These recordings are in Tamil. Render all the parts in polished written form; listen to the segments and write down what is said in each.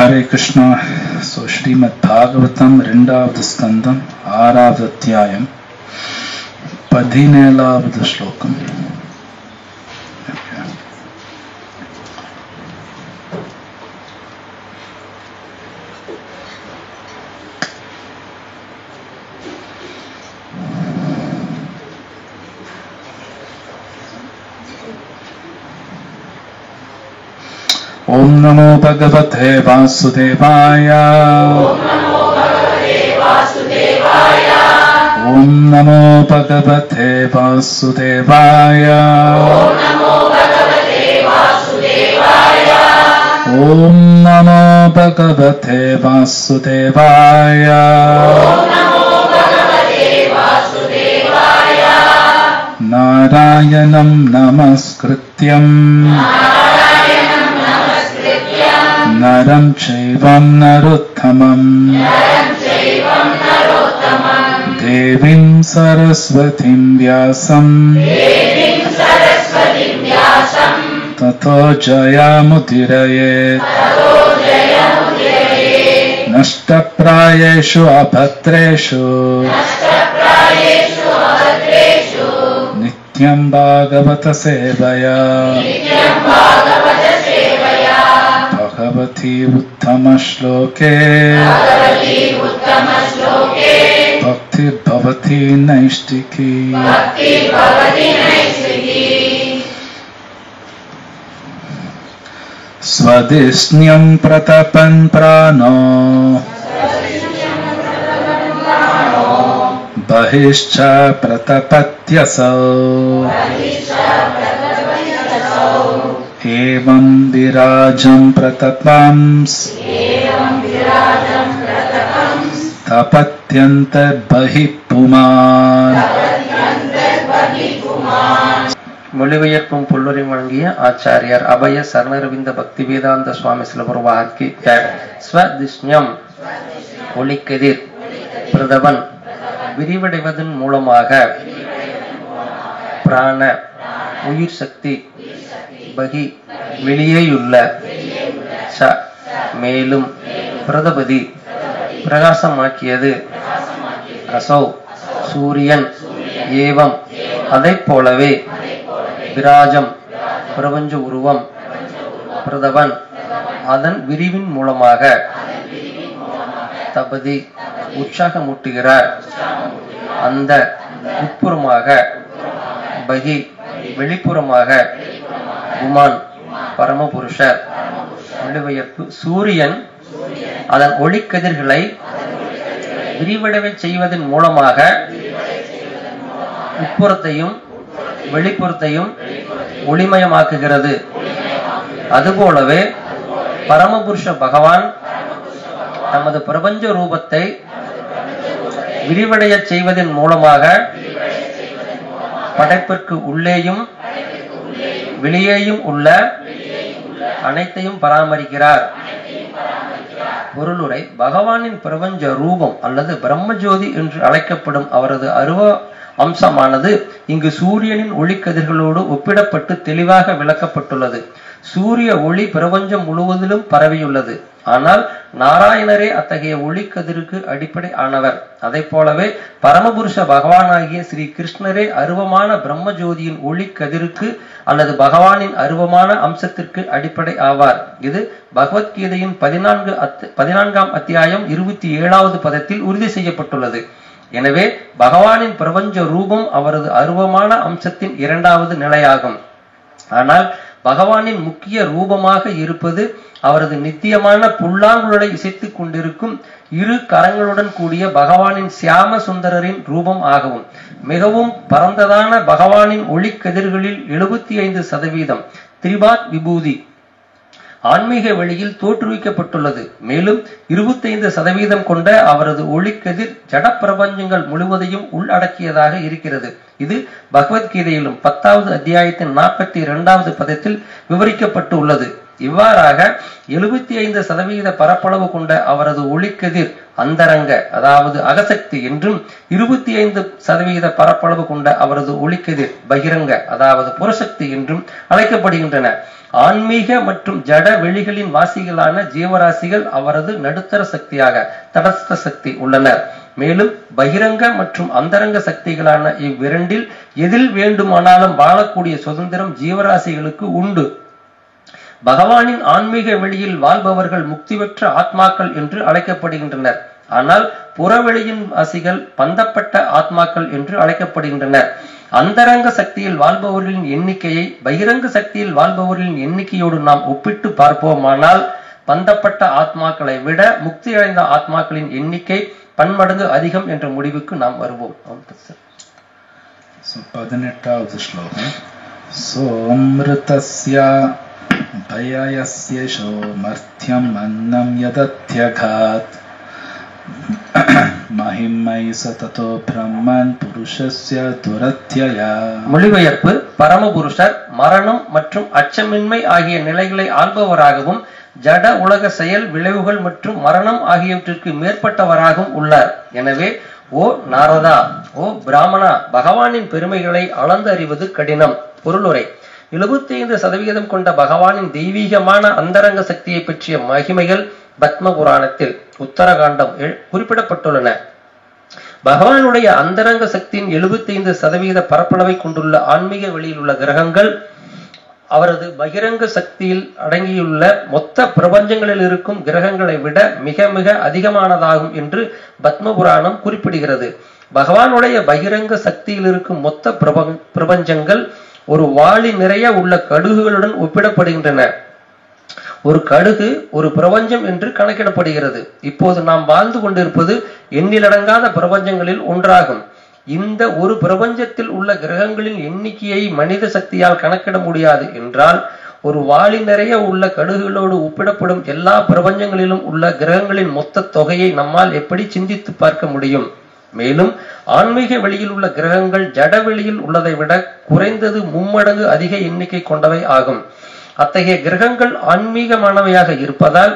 Hare Krishna. So Srimad Bhagavatam, 2வது ஸ்கந்தம் 6வது அத்தியாயம் 17வது ஸ்லோகம். Om Namo Bhagavate Vasudevaya. Om Namo Bhagavate Vasudevaya. Om Namo Bhagavate Vasudevaya. Narayanam Namaskrityam Naram Chaivam Narottamam Devim Saraswatim Vyasam Tato Jayamudirayet Nashtaprayeshu Abhatreshu Nityam Bhagavata Sevaya Bhagavati Uttama Shloke Bhakti Bhavati Naishtiki Swadisnyam Pratapan Prano Bahischa Pratapatyasau Evam virajam pratapams tapatyanta bahipuman. மொழிபெயர்ப்பும் புல்லுரையும் வழங்கிய ஆச்சாரியார் அபய சரணரவிந்த பக்தி வேதாந்த சுவாமி சிலபுரவாகி ஸ்வதிஷ்யம் ஒளிக்கதிர் பிரதவன் விரிவடைவதன் மூலமாக பிராண உயிர் சக்தி பகி வெளியேயுள்ள ச மேலும் பிரதபதி பிரகாசமாக்கியது அசௌ சூரியன் ஏவம் அதை போலவே விராஜம் பிரபஞ்ச உருவம் பிரதவன் அதன் விரிவின் மூலமாக தபதி உற்சாகமூட்டுகிறார் அந்த உட்புறமாக பகி வெளிப்புறமாக குமான் பரமபுருஷர். மொழிபெயர்ப்பு சூரியன் அதன் ஒளிக்கதிர்களை விரிவடைவை செய்வதன் மூலமாக உட்புறத்தையும் வெளிப்புறத்தையும் ஒளிமயமாக்குகிறது. அதுபோலவே பரமபுருஷ பகவான் நமது பிரபஞ்ச ரூபத்தை விரிவடைய செய்வதன் மூலமாக படைப்பிற்கு உள்ளேயும் வெளியேயும் உள்ள அனைத்தையும் பராமரிக்கிறார். பொருளுரை பகவானின் பிரபஞ்ச ரூபம் அல்லது பிரம்மஜோதி என்று அழைக்கப்படும் அவரது அருவ அம்சமானது இங்கு சூரியனின் ஒளிக்கதிர்களோடு ஒப்பிடப்பட்டு தெளிவாக விளக்கப்பட்டுள்ளது. சூரிய ஒளி பிரபஞ்சம் முழுவதிலும் பரவியுள்ளது. ஆனால் நாராயணரே அத்தகைய ஒளிக்கதிருக்கு அடிப்படை ஆனவர். அதை போலவே பரமபுருஷ பகவானாகிய ஸ்ரீ கிருஷ்ணரே அருவமான பிரம்மஜோதியின் ஒளிக்கதிருக்கு அல்லது பகவானின் அருவமான அம்சத்திற்கு அடிப்படை ஆவார். இது பகவத்கீதையின் 14ஆம் அத்தியாயம் 27வது பதத்தில் உறுதி செய்யப்பட்டுள்ளது. எனவே பகவானின் பிரபஞ்ச ரூபம் அவரது அருவமான அம்சத்தின் 2வது நிலையாகும். ஆனால் பகவானின் முக்கிய ரூபமாக இருப்பது அவரது நித்தியமான புல்லாங்குழலை இசைத்துக் கொண்டிருக்கும் இரு கரங்களுடன் கூடிய பகவானின் சியாம சுந்தரரின் ரூபம் ஆகவும் மிகவும் பரந்ததான பகவானின் ஒளிக்கதிர்களில் 75% திரிபாத் விபூதி ஆன்மீக வழியில் தோற்றுவிக்கப்பட்டுள்ளது. மேலும் 25% கொண்ட அவரது ஒளிக்கதிர் ஜட பிரபஞ்சங்கள் முழுவதையும் உள்ளடக்கியதாக இருக்கிறது. இது பகவத்கீதையிலும் 10வது அத்தியாயத்தின் 42வது பதத்தில் விவரிக்கப்பட்டு உள்ளது. இவ்வாறாக 75% பரப்பளவு கொண்ட அவரது ஒளிக்கதிர் அந்தரங்க அதாவது அகசக்தி என்றும் 25% பரப்பளவு கொண்ட அவரது ஒளிக்கதிர் பகிரங்க அதாவது புறசக்தி என்றும் அழைக்கப்படுகின்றன. ஆன்மீக மற்றும் ஜட வெளிகளின் வாசிகளான ஜீவராசிகள் அவரது நடுத்தர சக்தியாக தடஸ்த சக்தி உள்ளனர். மேலும் பகிரங்க மற்றும் அந்தரங்க சக்திகளான இவ்விரண்டில் எதில் வேண்டுமானாலும் வாழக்கூடிய சுதந்திரம் ஜீவராசிகளுக்கு உண்டு. பகவானின் ஆன்மீக வெளியில் வாழ்பவர்கள் முக்தி பெற்ற ஆத்மாக்கள் என்று அழைக்கப்படுகின்றனர். ஆனால் புறவெளியின் வாசிகள் பந்தப்பட்ட ஆத்மாக்கள் என்று அழைக்கப்படுகின்றனர். அந்தரங்க சக்தியில் வாழ்பவர்களின் எண்ணிக்கையை பகிரங்க சக்தியில் வாழ்பவர்களின் எண்ணிக்கையோடு நாம் ஒப்பிட்டு பார்ப்போமானால் பந்தப்பட்ட ஆத்மாக்களை விட முக்தி அடைந்த ஆத்மாக்களின் எண்ணிக்கை பன்மடங்கு அதிகம் என்ற முடிவுக்கு நாம் வருவோம். 18வது ஸ்லோகம். சோம்ருதஸ்ய பயயஸ்யோ மர்த்யம் அன்னம் யதத்யகாத் மஹிம்மை சததோ பிரம்மன் புருஷஸ்ய துரத்யயா. மொழிபெயர்ப்பு: பரமபுருஷர் மரணம் மற்றும் அச்சமின்மை ஆகிய நிலைகளை ஆள்பவராகவும் ஜட உலக செயல் விளைவுகள் மற்றும் மரணம் ஆகியவற்றிற்கு மேற்பட்டவராகவும் உள்ளார். எனவே ஓ நாரதா, ஓ பிராமணா, பகவானின் பெருமைகளை அளந்து அறிவது கடினம். பொருளுரை: 75% கொண்ட பகவானின் தெய்வீகமான அந்தரங்க சக்தியை பற்றிய மகிமைகள் பத்ம புராணத்தில் உத்தரகாண்டம் குறிப்பிடப்பட்டுள்ளன. பகவானுடைய அந்தரங்க சக்தியின் 75% பரப்பளவை கொண்டுள்ள ஆன்மீக வெளியில் உள்ள கிரகங்கள் அவரது பகிரங்க சக்தியில் அடங்கியுள்ள மொத்த பிரபஞ்சங்களில் இருக்கும் கிரகங்களை விட மிக மிக அதிகமானதாகும் என்று பத்ம புராணம் குறிப்பிடுகிறது. பகவானுடைய பகிரங்க சக்தியில் இருக்கும் மொத்த பிரபஞ்சங்கள் ஒரு வாளி நிறைய உள்ள கடுகுகளுடன் ஒப்பிடப்படுகின்றன. ஒரு கடுகு ஒரு பிரபஞ்சம் என்று கணக்கிடப்படுகிறது. இப்போது நாம் வாழ்ந்து கொண்டிருப்பது எண்ணிலடங்காத பிரபஞ்சங்களில் ஒன்றாகும். இந்த ஒரு பிரபஞ்சத்தில் உள்ள கிரகங்களின் எண்ணிக்கையை மனித சக்தியால் கணக்கிட முடியாது என்றால் ஒரு வாளி நிறைய உள்ள கடுகுகளோடு ஒப்பிடப்படும் எல்லா பிரபஞ்சங்களிலும் உள்ள கிரகங்களின் மொத்த தொகையை நம்மால் எப்படி சிந்தித்து பார்க்க முடியும்? மேலும் ஆன்மீக வெளியில் உள்ள கிரகங்கள் ஜட வெளியில் உள்ளதை விட குறைந்தது 3 மடங்கு அதிக எண்ணிக்கை கொண்டவை ஆகும். அத்தகைய கிரகங்கள் ஆன்மீகமானவையாக இருப்பதால்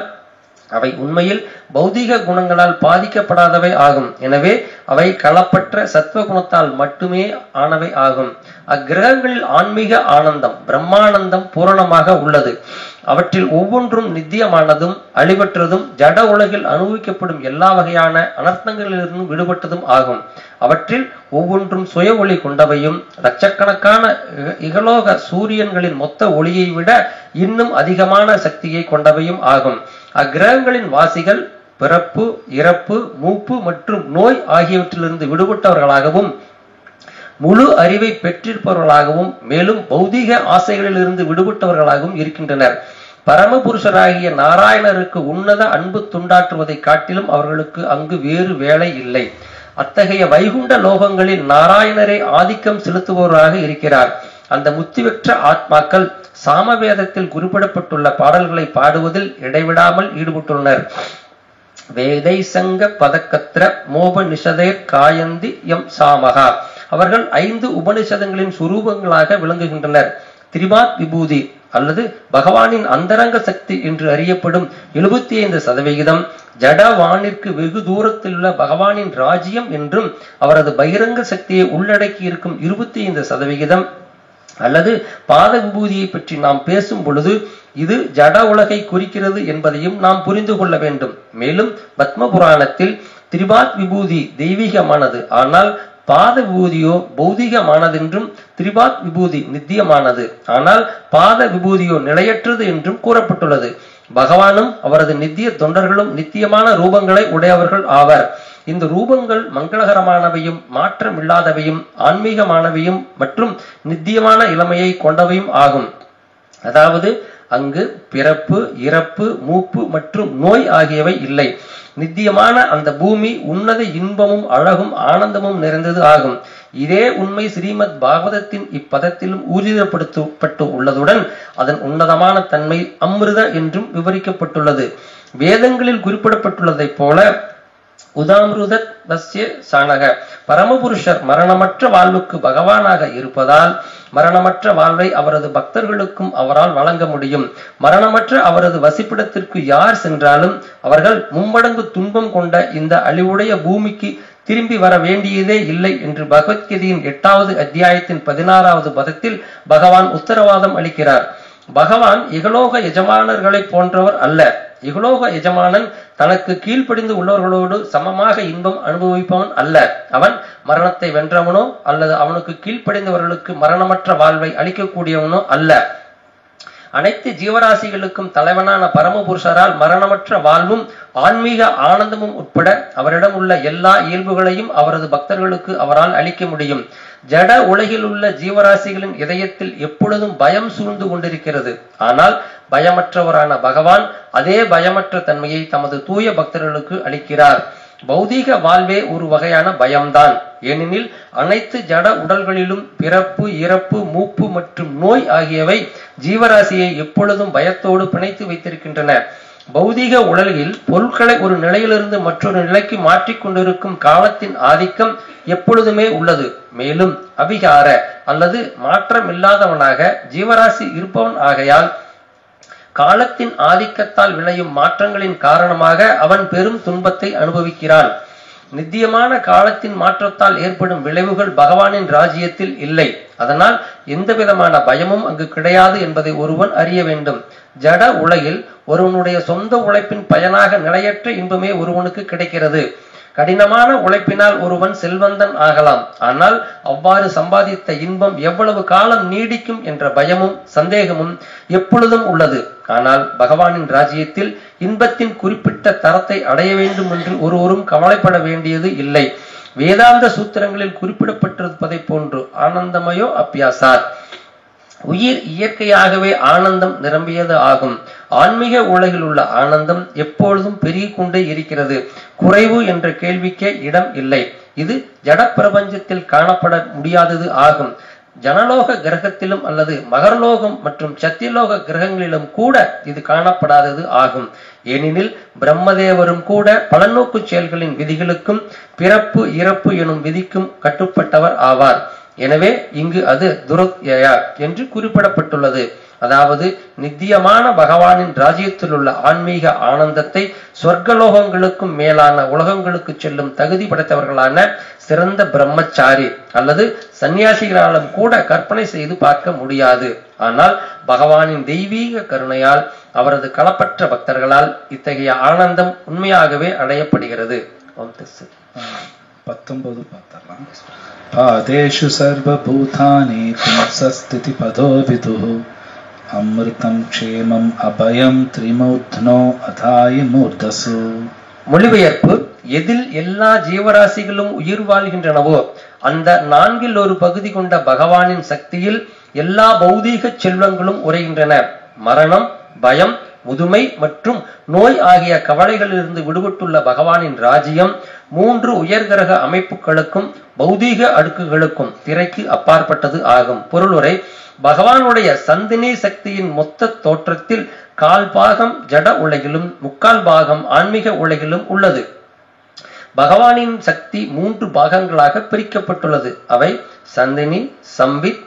அவை உண்மையில் பௌதிக குணங்களால் பாதிக்கப்படாதவை ஆகும். எனவே அவை களப்பற்ற சத்துவ குணத்தால் மட்டுமே ஆனவை ஆகும். அக்கிரகங்களில் ஆன்மீக ஆனந்தம் பிரம்மானந்தம் பூரணமாக உள்ளது. அவற்றில் ஒவ்வொன்றும் நித்தியமானதும் அழிவற்றதும் ஜட உலகில் அனுபவிக்கப்படும் எல்லா வகையான அனர்த்தங்களிலிருந்தும் விடுபட்டதும் ஆகும். அவற்றில் ஒவ்வொன்றும் சுய ஒளி கொண்டவையும் லட்சக்கணக்கான இகலோக சூரியன்களின் மொத்த ஒளியை விட இன்னும் அதிகமான சக்தியை கொண்டவையும் ஆகும். அக்கிரகங்களின் வாசிகள் பிறப்பு, இறப்பு, மூப்பு மற்றும் நோய் ஆகியவற்றிலிருந்து விடுபட்டவர்களாகவும் முழு அறிவை பெற்றிருப்பவர்களாகவும் மேலும் பௌதீக ஆசைகளிலிருந்து விடுபட்டவர்களாகவும் இருக்கின்றனர். பரமபுருஷராகிய நாராயணருக்கு உன்னத அன்பு துண்டாற்றுவதை காட்டிலும் அவர்களுக்கு அங்கு வேறு வேலை இல்லை. அத்தகைய வைகுண்ட லோகங்களில் நாராயணரை ஆதிக்கம் செலுத்துபவராக இருக்கிறார். அந்த முத்தி பெற்ற ஆத்மாக்கள் சாமவேதத்தில் குறிப்பிடப்பட்டுள்ள பாடல்களை பாடுவதில் இடைவிடாமல் ஈடுபட்டுள்ளனர். வேதை சங்க பதக்கத்திர மோப நிஷதேர் காயந்தி எம் சாமகா. அவர்கள் 5 உபனிஷதங்களின் சுரூபங்களாக விளங்குகின்றனர். திரிபாத் விபூதி அல்லது பகவானின் அந்தரங்க சக்தி என்று அறியப்படும் 75% ஜடவானிற்கு வெகு தூரத்தில் உள்ள பகவானின் ராஜ்யம் என்றும் அவரது பகிரங்க சக்தியை உள்ளடக்கி இருக்கும் 25% அல்லது பாத விபூதியை பற்றி நாம் பேசும் பொழுது இது ஜட உலகை குறிக்கிறது என்பதையும் நாம் புரிந்து கொள்ள வேண்டும். மேலும் பத்ம புராணத்தில் திரிபாத் விபூதி தெய்வீகமானது, ஆனால் பாத விபூதியோ பௌதிகமானதென்றும் திரிபாத் விபூதி நித்தியமானது, ஆனால் பாத விபூதியோ நிலையற்றது என்றும் கூறப்பட்டுள்ளது. பகவானும் அவரது நித்திய தொண்டர்களும் நித்தியமான ரூபங்களை உடையவர்கள் ஆவர். இந்த ரூபங்கள் மங்களகரமானவையும் மாற்றமில்லாதவையும் ஆன்மீகமானவையும் மற்றும் நித்தியமான இளமையை கொண்டவையும் ஆகும். அதாவது அங்கு பிறப்பு, இறப்பு, மூப்பு மற்றும் நோய் ஆகியவை இல்லை. நித்தியமான அந்த பூமி உன்னத இன்பமும் அழகும் ஆனந்தமும் நிறைந்தது ஆகும். இதே உண்மை ஸ்ரீமத் பாகவதத்தின் இப்பதத்திலும் ஊர்ஜிதப்படுத்தப்பட்டு உள்ளதுடன் அதன் உன்னதமான தன்மை அமிர்த என்றும் விவரிக்கப்பட்டுள்ளது. வேதங்களில் குறிப்பிடப்பட்டுள்ளதை போல உதாமிருத தஸ்ய சாணக. பரமபுருஷர் மரணமற்ற வாழ்வுக்கு பகவானாக இருப்பதால் மரணமற்ற வாழ்வை அவரது பக்தர்களுக்கும் அவரால் வழங்க முடியும். மரணமற்ற அவரது வசிப்பிடத்திற்கு யார் சென்றாலும் அவர்கள் மும்மடங்கு துன்பம் கொண்ட இந்த அழிவுடைய பூமிக்கு திரும்பி வர வேண்டியதே இல்லை என்று பகவத்கீதையின் 8வது அத்தியாயத்தின் 16வது பதத்தில் பகவான் உத்தரவாதம் அளிக்கிறார். பகவான் இகலோக எஜமானர்களை போன்றவர் அல்ல. இகலோக எஜமானன் தனக்கு கீழ்ப்படிந்து உள்ளவர்களோடு சமமாக இன்பம் அனுபவிப்பவன் அல்ல. அவன் மரணத்தை வென்றவனோ அல்லது அவனுக்கு கீழ்ப்படிந்தவர்களுக்கு மரணமற்ற வாழ்வை அளிக்கக்கூடியவனோ அல்ல. அனைத்து ஜீவராசிகளுக்கும் தலைவனான பரமபுருஷரால் மரணமற்ற வாழ்வும் ஆன்மீக ஆனந்தமும் உட்பட அவரிடம் உள்ள எல்லா இயல்புகளையும் அவரது பக்தர்களுக்கு அவரால் அளிக்க முடியும். ஜட உலகில் உள்ள ஜீவராசிகளின் இதயத்தில் எப்பொழுதும் பயம் சூழ்ந்து கொண்டிருக்கிறது. ஆனால் பயமற்றவரான பகவான் அதே பயமற்ற தன்மையை தமது தூய பக்தர்களுக்கு அளிக்கிறார். பௌதீக வாழ்வே ஒரு வகையான பயம்தான். ஏனெனில் அனைத்து ஜட உடல்களிலும் பிறப்பு, இறப்பு, மூப்பு மற்றும் நோய் ஆகியவை ஜீவராசியை எப்பொழுதும் பயத்தோடு பிணைத்து வைத்திருக்கின்றன. பௌதீக உலகில் பொருட்களை ஒரு நிலையிலிருந்து மற்றொரு நிலைக்கு மாற்றிக்கொண்டிருக்கும் காலத்தின் ஆதிக்கம் எப்பொழுதுமே உள்ளது. மேலும் அவிகார அல்லது மாற்றமில்லாதவனாக ஜீவராசி இருப்பவன் ஆகையால் காலத்தின் ஆதிக்கத்தால் விளையும் மாற்றங்களின் காரணமாக அவன் பெரும் துன்பத்தை அனுபவிக்கிறான். நித்தியமான காலத்தின் மாற்றத்தால் ஏற்படும் விளைவுகள் பகவானின் ராஜ்யத்தில் இல்லை. அதனால் எந்த விதமான பயமும் அங்கு கிடையாது என்பதை ஒருவன் அறிய வேண்டும். ஜட உலகில் ஒருவனுடைய சொந்த உழைப்பின் பயனாக நிலையற்ற இன்பமே ஒருவனுக்கு கிடைக்கிறது. கடினமான உழைப்பினால் ஒருவன் செல்வந்தன் ஆகலாம். ஆனால் அவ்வாறு சம்பாதித்த இன்பம் எவ்வளவு காலம் நீடிக்கும் என்ற பயமும் சந்தேகமும் எப்பொழுதும் உள்ளது. ஆனால் பகவானின் ராஜ்யத்தில் இன்பத்தின் குறிப்பிட்ட தரத்தை அடைய வேண்டும் என்று ஒருவரும் கவலைப்பட வேண்டியது இல்லை. வேதாந்த சூத்திரங்களில் குறிப்பிடப்பட்டிருப்பதை போன்று ஆனந்தமயோ அபியாசாத், உயிர் இயற்கையாகவே ஆனந்தம் நிரம்பியது ஆகும். ஆன்மீக உலகில் உள்ள ஆனந்தம் எப்பொழுதும் பெருகிக் கொண்டே இருக்கிறது. குறைவு என்ற கேள்விக்கே இடம் இல்லை. இது ஜட பிரபஞ்சத்தில் காணப்பட முடியாதது ஆகும். ஜனலோக கிரகத்திலும் அல்லது மகர்லோகம் மற்றும் சத்தியலோக கிரகங்களிலும் கூட இது காணப்படாதது ஆகும். ஏனெனில் பிரம்மதேவரும் கூட பலநோக்கு செயல்களின் விதிகளுக்கும் பிறப்பு இறப்பு எனும் விதிக்கும் கட்டுப்பட்டவர் ஆவார். எனவே இங்கு அது துருத்யா என்று குறிப்பிடப்பட்டுள்ளது. அதாவது நித்தியமான பகவானின் ராஜ்யத்தில் உள்ள ஆன்மீக ஆனந்தத்தை சொர்க்கலோகங்களுக்கும் மேலான உலகங்களுக்கு செல்லும் தகுதி படைத்தவர்களான சிறந்த பிரம்மச்சாரி அல்லது சன்னியாசிகளாலும் கூட கற்பனை செய்து பார்க்க முடியாது. ஆனால் பகவானின் தெய்வீக கருணையால் அவரது களப்பற்ற பக்தர்களால் இத்தகைய ஆனந்தம் உண்மையாகவே அடையப்படுகிறது. 19 பார்த்தலாம். பாதேஷு சர்வபூதானி பும்சஸ்திதி பதோ விதுः அமிர்தம் க்ஷேமம் அபயம் த்ரிமூர்த்னோ அதாய மூர்தசு. மொழிபெயர்ப்பு: எதில் எல்லா ஜீவராசிகளும் உயிர் வாழ்கின்றனவோ அந்த 4ல் ஒரு பகுதி கொண்ட பகவானின் சக்தியில் எல்லா பௌதீக செல்வங்களும் உரைகின்றன. மரணம், பயம், முதுமை மற்றும் நோய் ஆகிய கவலைகளிலிருந்து விடுபட்டுள்ள பகவானின் ராஜ்யம் 3 உயர்கிரக அமைப்புகளுக்கும் பௌதீக அடுக்குகளுக்கும் திரைக்கு அப்பாற்பட்டது ஆகும். பொருளுரை: பகவானுடைய சந்தினி சக்தியின் மொத்த தோற்றத்தில் 1/4 பாகம் ஜட உலகிலும் 3/4 பாகம் ஆன்மீக உலகிலும் உள்ளது. பகவானின் சக்தி 3 பாகங்களாக பிரிக்கப்பட்டுள்ளது. அவை சந்தினி, சம்பித்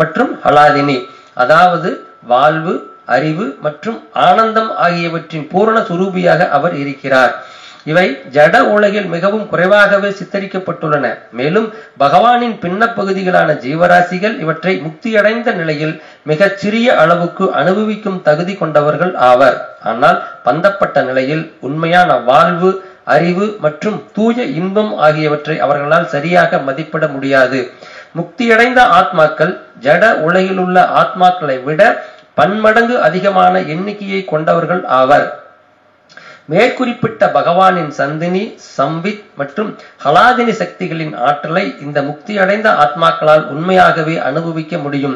மற்றும் ஹலாதினி. அதாவது வாழ்வு, அறிவு மற்றும் ஆனந்தம் ஆகியவற்றின் பூரண சுரூபியாக அவர் இருக்கிறார். இவை ஜட உலகில் மிகவும் குறைவாகவே சித்தரிக்கப்பட்டுள்ளன. மேலும் பகவானின் பின்ன பகுதிகளான ஜீவராசிகள் இவற்றை முக்தியடைந்த நிலையில் மிகச் சிறிய அளவுக்கு அனுபவிக்கும் தகுதி கொண்டவர்கள் ஆவர். ஆனால் பந்தப்பட்ட நிலையில் உண்மையான வாழ்வு, அறிவு மற்றும் தூய இன்பம் ஆகியவற்றை அவர்களால் சரியாக மதிப்பிட முடியாது. முக்தியடைந்த ஆத்மாக்கள் ஜட உலகில் உள்ள ஆத்மாக்களை விட பன்மடங்கு அதிகமான எண்ணிக்கையை கொண்டவர்கள் ஆவர். மேற்குறிப்பிட்ட பகவானின் சந்தினி, சம்பித் மற்றும் ஹலாதினி சக்திகளின் ஆற்றலை இந்த முக்தியடைந்த ஆத்மாக்களால் உண்மையாகவே அனுபவிக்க முடியும்.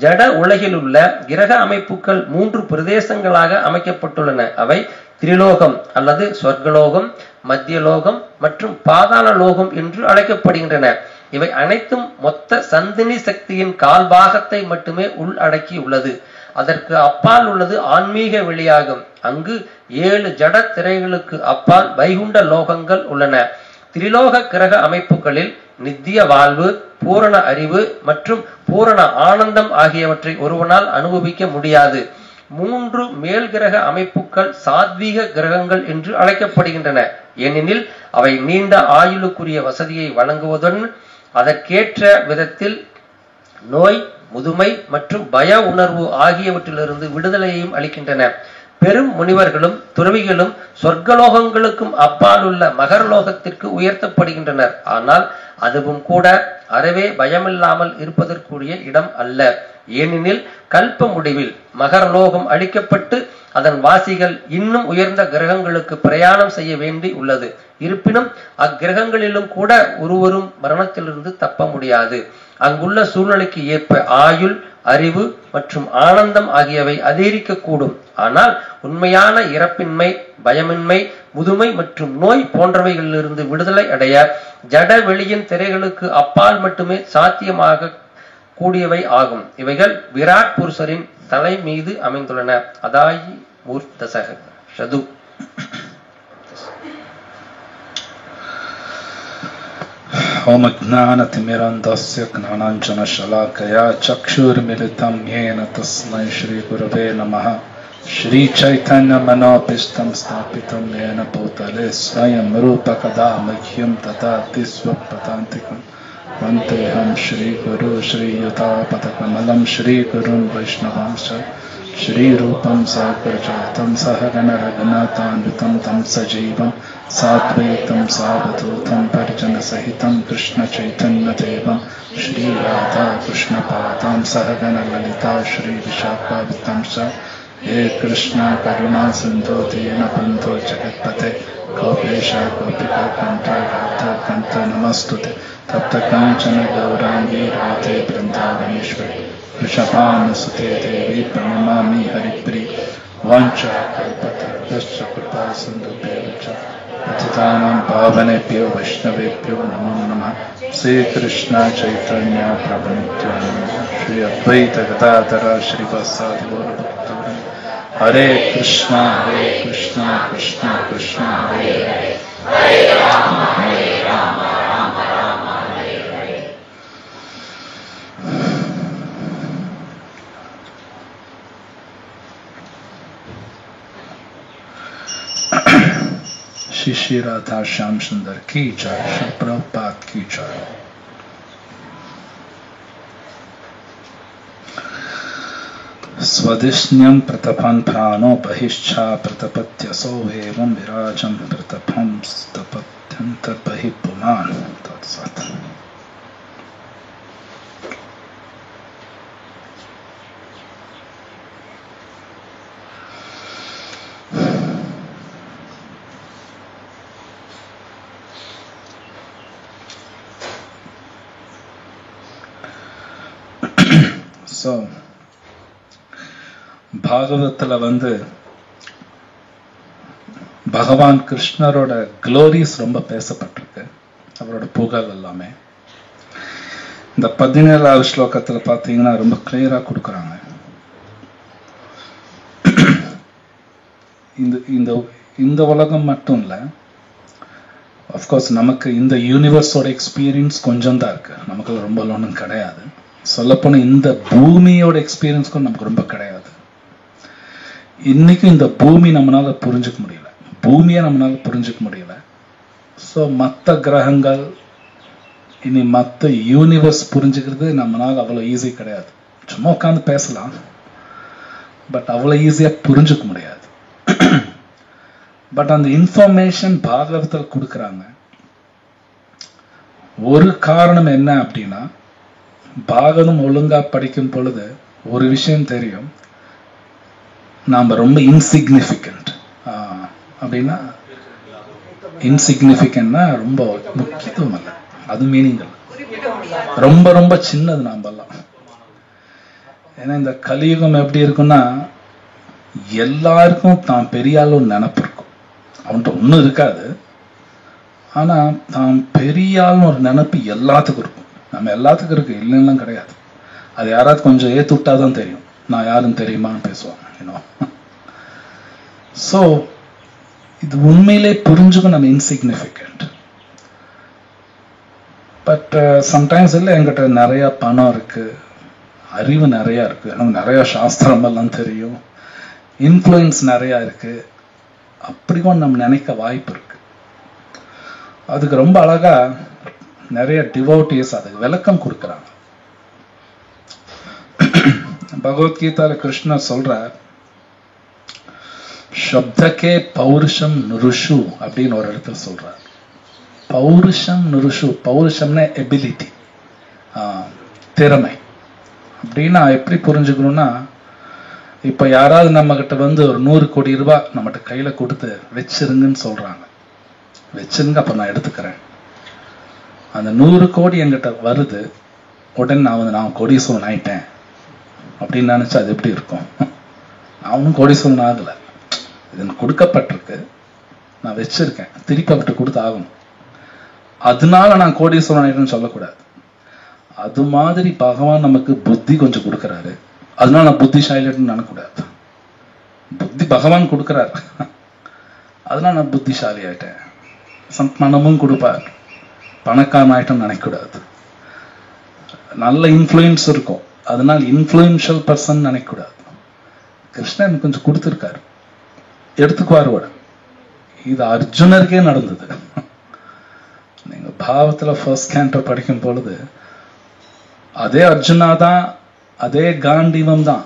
ஜட உலகில் உள்ள கிரக அமைப்புகள் 3 பிரதேசங்களாக அமைக்கப்பட்டுள்ளன. அவை திரிலோகம் அல்லது சொர்க்கலோகம், மத்தியலோகம் மற்றும் பாதாள லோகம் என்று அழைக்கப்படுகின்றன. இவை அனைத்தும் மொத்த சந்தினி சக்தியின் 1/4 பாகத்தை மட்டுமே உள்ளடக்கி உள்ளது. அதற்கு அப்பால் உள்ளது ஆன்மீக வெளியாகும். அங்கு 7 ஜட திரைகளுக்கு அப்பால் வைகுண்ட லோகங்கள் உள்ளன. திரிலோக கிரக அமைப்புகளில் நித்திய வாழ்வு, பூரண அறிவு மற்றும் பூரண ஆனந்தம் ஆகியவற்றை ஒருவனால் அனுபவிக்க முடியாது. 3 மேல் கிரக அமைப்புகள் சாத்வீக கிரகங்கள் என்று அழைக்கப்படுகின்றன. ஏனெனில் அவை நீண்ட ஆயுளுக்குரிய வசதியை வழங்குவதுடன் அதற்கேற்ற விதத்தில் நோய், முதுமை மற்றும் பய உணர்வு ஆகியவற்றிலிருந்து விடுதலையையும் அளிக்கின்றன. பெரும் முனிவர்களும் துறவிகளும் சொர்க்கலோகங்களுக்கும் அப்பால் உள்ள மகரலோகத்திற்கு உயர்த்தப்படுகின்றனர். ஆனால் அதுவும் கூட அறவே பயமில்லாமல் இருப்பதற்குரிய இடம் அல்ல. ஏனெனில் கல்ப முடிவில் மகரலோகம் அழிக்கப்பட்டு அதன் வாசிகள் இன்னும் உயர்ந்த கிரகங்களுக்கு பிரயாணம் செய்ய வேண்டி உள்ளது. இருப்பினும் அக்கிரகங்களிலும் கூட ஒருவரும் மரணத்திலிருந்து தப்ப முடியாது. அங்குள்ள சூழ்நிலைக்கு ஏற்ப ஆயுள், அறிவு மற்றும் ஆனந்தம் ஆகியவை அதிகரிக்கக்கூடும். ஆனால் உண்மையான இறப்பின்மை, பயமின்மை, முதுமை மற்றும் நோய் போன்றவைகளிலிருந்து விடுதலை அடைய ஜட வெளியின் திரைகளுக்கு அப்பால் மட்டுமே சாத்தியமாக கூடியவை ஆகும். இவைகள் விராட் புருஷரின் தலை மீது அமைந்துள்ளன. அதாயி மூர்த்தசக ஷது. ஓம் ஞானதிமிரந்தஸ்ய ஞானாஞ்சனஷலாக்கயா சக்ஷுர்மிலிதம் யேன தஸ்மை ஸ்ரீ குரவே நமः. श्री चैतन्य मनोपिष्टं स्थापितं येन भूतले स्वयं रूपकदा मह्यं ददाति स्वपदान्तिकं वन्देऽहं श्रीगुरु श्रीयुतापदकमलं श्रीगुरुं वैष्णवांश श्रीरूपं साग्रजातं सहगण रघुनाथान्वितं तं सजीवं साद्वैतं सावधूतं परिजनसहितं कृष्णचैतन्यदेवं श्रीराधा कृष्णपादां सहगण ललिता श्रीविशाखावितं च हे कृष्ण करुणा सिंधु दीनबन्धो जगत्पते गोपेश गोपिका कंठ राधा कंठ नमस्तुते तप्त कांचन गौरांगी राधे वृंदावनेश्वरी वृषभानुसुते देवी प्रणमामि हरिप्रिय वाञ्छा कल्पतरुश्च कृपा सिन्धुभ्यो च पतितानां पावनेभ्यो वैष्णवेभ्यो नमो नमः. श्री कृष्ण चैतन्य प्रभु नित्यानंद श्री अद्वैत गदाधर श्रीवासादि गौरभक्तवृंद. हरे कृष्णा कृष्णा कृष्णा हरे हरे, हरे राम राम राम हरे हरे. श्री राधा श्याम सुंदर की जय, श्री प्रभुपाद की जय. स्वदिष्ण्यं प्रतपन् प्राणो बहिश्चा प्रतपत्यसो एवं विराजं प्रतपं स्तपत्यन्तर्बहिः पुमान्. तत्सत्. So பாகவத்துல பகவான் கிருஷ்ணரோட க்ளோரிஸ் ரொம்ப பேசப்பட்டிருக்கு, அவரோட புகழ் எல்லாமே. இந்த 17வது ஸ்லோகத்துல பாத்தீங்கன்னா ரொம்ப கிளியரா கொடுக்குறாங்க. இந்த உலகம் மட்டும் இல்ல, அஃப்கோர்ஸ் நமக்கு இந்த யூனிவர்ஸோட எக்ஸ்பீரியன்ஸ் கொஞ்சம் தான் இருக்கு, நமக்கு ரொம்ப ஒன்றும் கிடையாது. சொல்லப்போன இந்த பூமியோட எக்ஸ்பீரியன்ஸ்க்கும் நமக்கு ரொம்ப கிடையாது. இன்னைக்கு இந்த பூமி நம்மளால புரிஞ்சுக்க முடியல, பூமியை நம்மளால புரிஞ்சுக்க முடியல. ஸோ மற்ற கிரகங்கள், இனி மற்ற யூனிவர்ஸ் புரிஞ்சுக்கிறது நம்மளால அவ்வளோ ஈஸி கிடையாது. சும்மா உட்காந்து பேசலாம், பட் அவ்வளோ ஈஸியா புரிஞ்சுக்க முடியாது. பட் அந்த இன்ஃபர்மேஷன் பாகவத்தில் கொடுக்குறாங்க. ஒரு காரணம் என்ன அப்படின்னா, பாகவதம் ஒழுங்கா படிக்கும் பொழுது ஒரு விஷயம் தெரியும், நாம ரொம்ப இன்சிக்னிஃபிகண்ட். அப்படின்னா இன்சிக்னிஃபிகண்ட்னா ரொம்ப முக்கியத்துவம் அல்ல, அது மீனிங் அல்ல, ரொம்ப ரொம்ப சின்னது நாமெல்லாம். ஏன்னா இந்த கலியுகம் எப்படி இருக்குன்னா, எல்லாருக்கும் தான் பெரிய ஆளும் நினப்பு இருக்கும். அவன்கிட்ட ஒன்றும் இருக்காது, ஆனா தான் பெரிய ஆளும் ஒரு நினப்பு எல்லாத்துக்கும் இருக்கும். நம்ம எல்லாத்துக்கும் இருக்கு, இல்லைன்னா கிடையாது. அது யாராவது கொஞ்சம் ஏத்து விட்டாதான் தெரியும், நான் யாருன்னு தெரியுமான்னு பேசுவாங்க. ஸோ இது உண்மையிலே புரிஞ்சுக்கும் நம்ம இன்சிக்னிஃபிகண்ட். பட் சம்டைம்ஸ் இல்லை, என்கிட்ட நிறைய பணம் இருக்கு, அறிவு நிறைய இருக்கு, எனக்கு நிறைய சாஸ்திரமெல்லாம் தெரியும், இன்ஃப்ளூயன்ஸ் நிறைய இருக்கு, அப்படியும் நம்ம நினைக்க வாய்ப்பு இருக்கு. அதுக்கு ரொம்ப அழகா நிறைய டிவோட்டிஸ் அதுக்கு விளக்கம் கொடுக்குறாங்க. பகவத்கீதால கிருஷ்ணர் சொல்றார், சப்தக்கே பௌருஷம் நுருஷு அப்படின்னு ஒரு இடத்துல சொல்றார். பௌருஷம் நுருஷு, பௌருஷம்னா எபிலிட்டி, திறமை. அப்படின்னா எப்படி புரிஞ்சுக்கணும்னா, இப்ப யாராவது நம்ம கிட்ட வந்து ஒரு 100 கோடி ரூபாய் நம்மகிட்ட கையில கொடுத்து வச்சிருங்கன்னு சொல்றாங்க, வச்சிருங்க அப்ப நான் எடுத்துக்கிறேன். அந்த 100 கோடி என்கிட்ட வருது, உடனே நான் கோடீஸ்வரன் ஆயிட்டேன் அப்படின்னு நினைச்சா அது எப்படி இருக்கும்? அவனும் கோடீஸ்வரன் ஆகல, இது எனக்கு கொடுக்கப்பட்டிருக்கு, நான் வச்சிருக்கேன், திருப்பி அவர்கிட்ட கொடுத்து ஆகணும், அதனால நான் கோடீஸ்வரன் ஆயிட்டேன்னு சொல்லக்கூடாது. அது மாதிரி பகவான் நமக்கு புத்தி கொஞ்சம் கொடுக்கறாரு, அதனால நான் புத்திசாலின்னு நினைக்கூடாது. புத்தி பகவான் கொடுக்கறாரு, அதனால நான் புத்திசாலி ஆயிட்டேன். மனமும் கொடுப்பார், பணக்காரன் ஆயிட்டேன்னு நினைக்கூடாது. நல்ல இன்ஃப்ளூயன்ஸ் இருக்கும், அதனால இன்ஃப்ளூயன்ஷியல் பர்சன் நினைக்கூடாது. கிருஷ்ணன் கொஞ்சம் கொடுத்துருக்காரு, எடுத்துக்குவார். இது அர்ஜுனருக்கே நடந்தது. நீங்க பாவத்துல ஃபர்ஸ்ட் கேண்டோ படிக்கும் பொழுது அதே அர்ஜுனா தான், அதே காண்டீவம் தான்,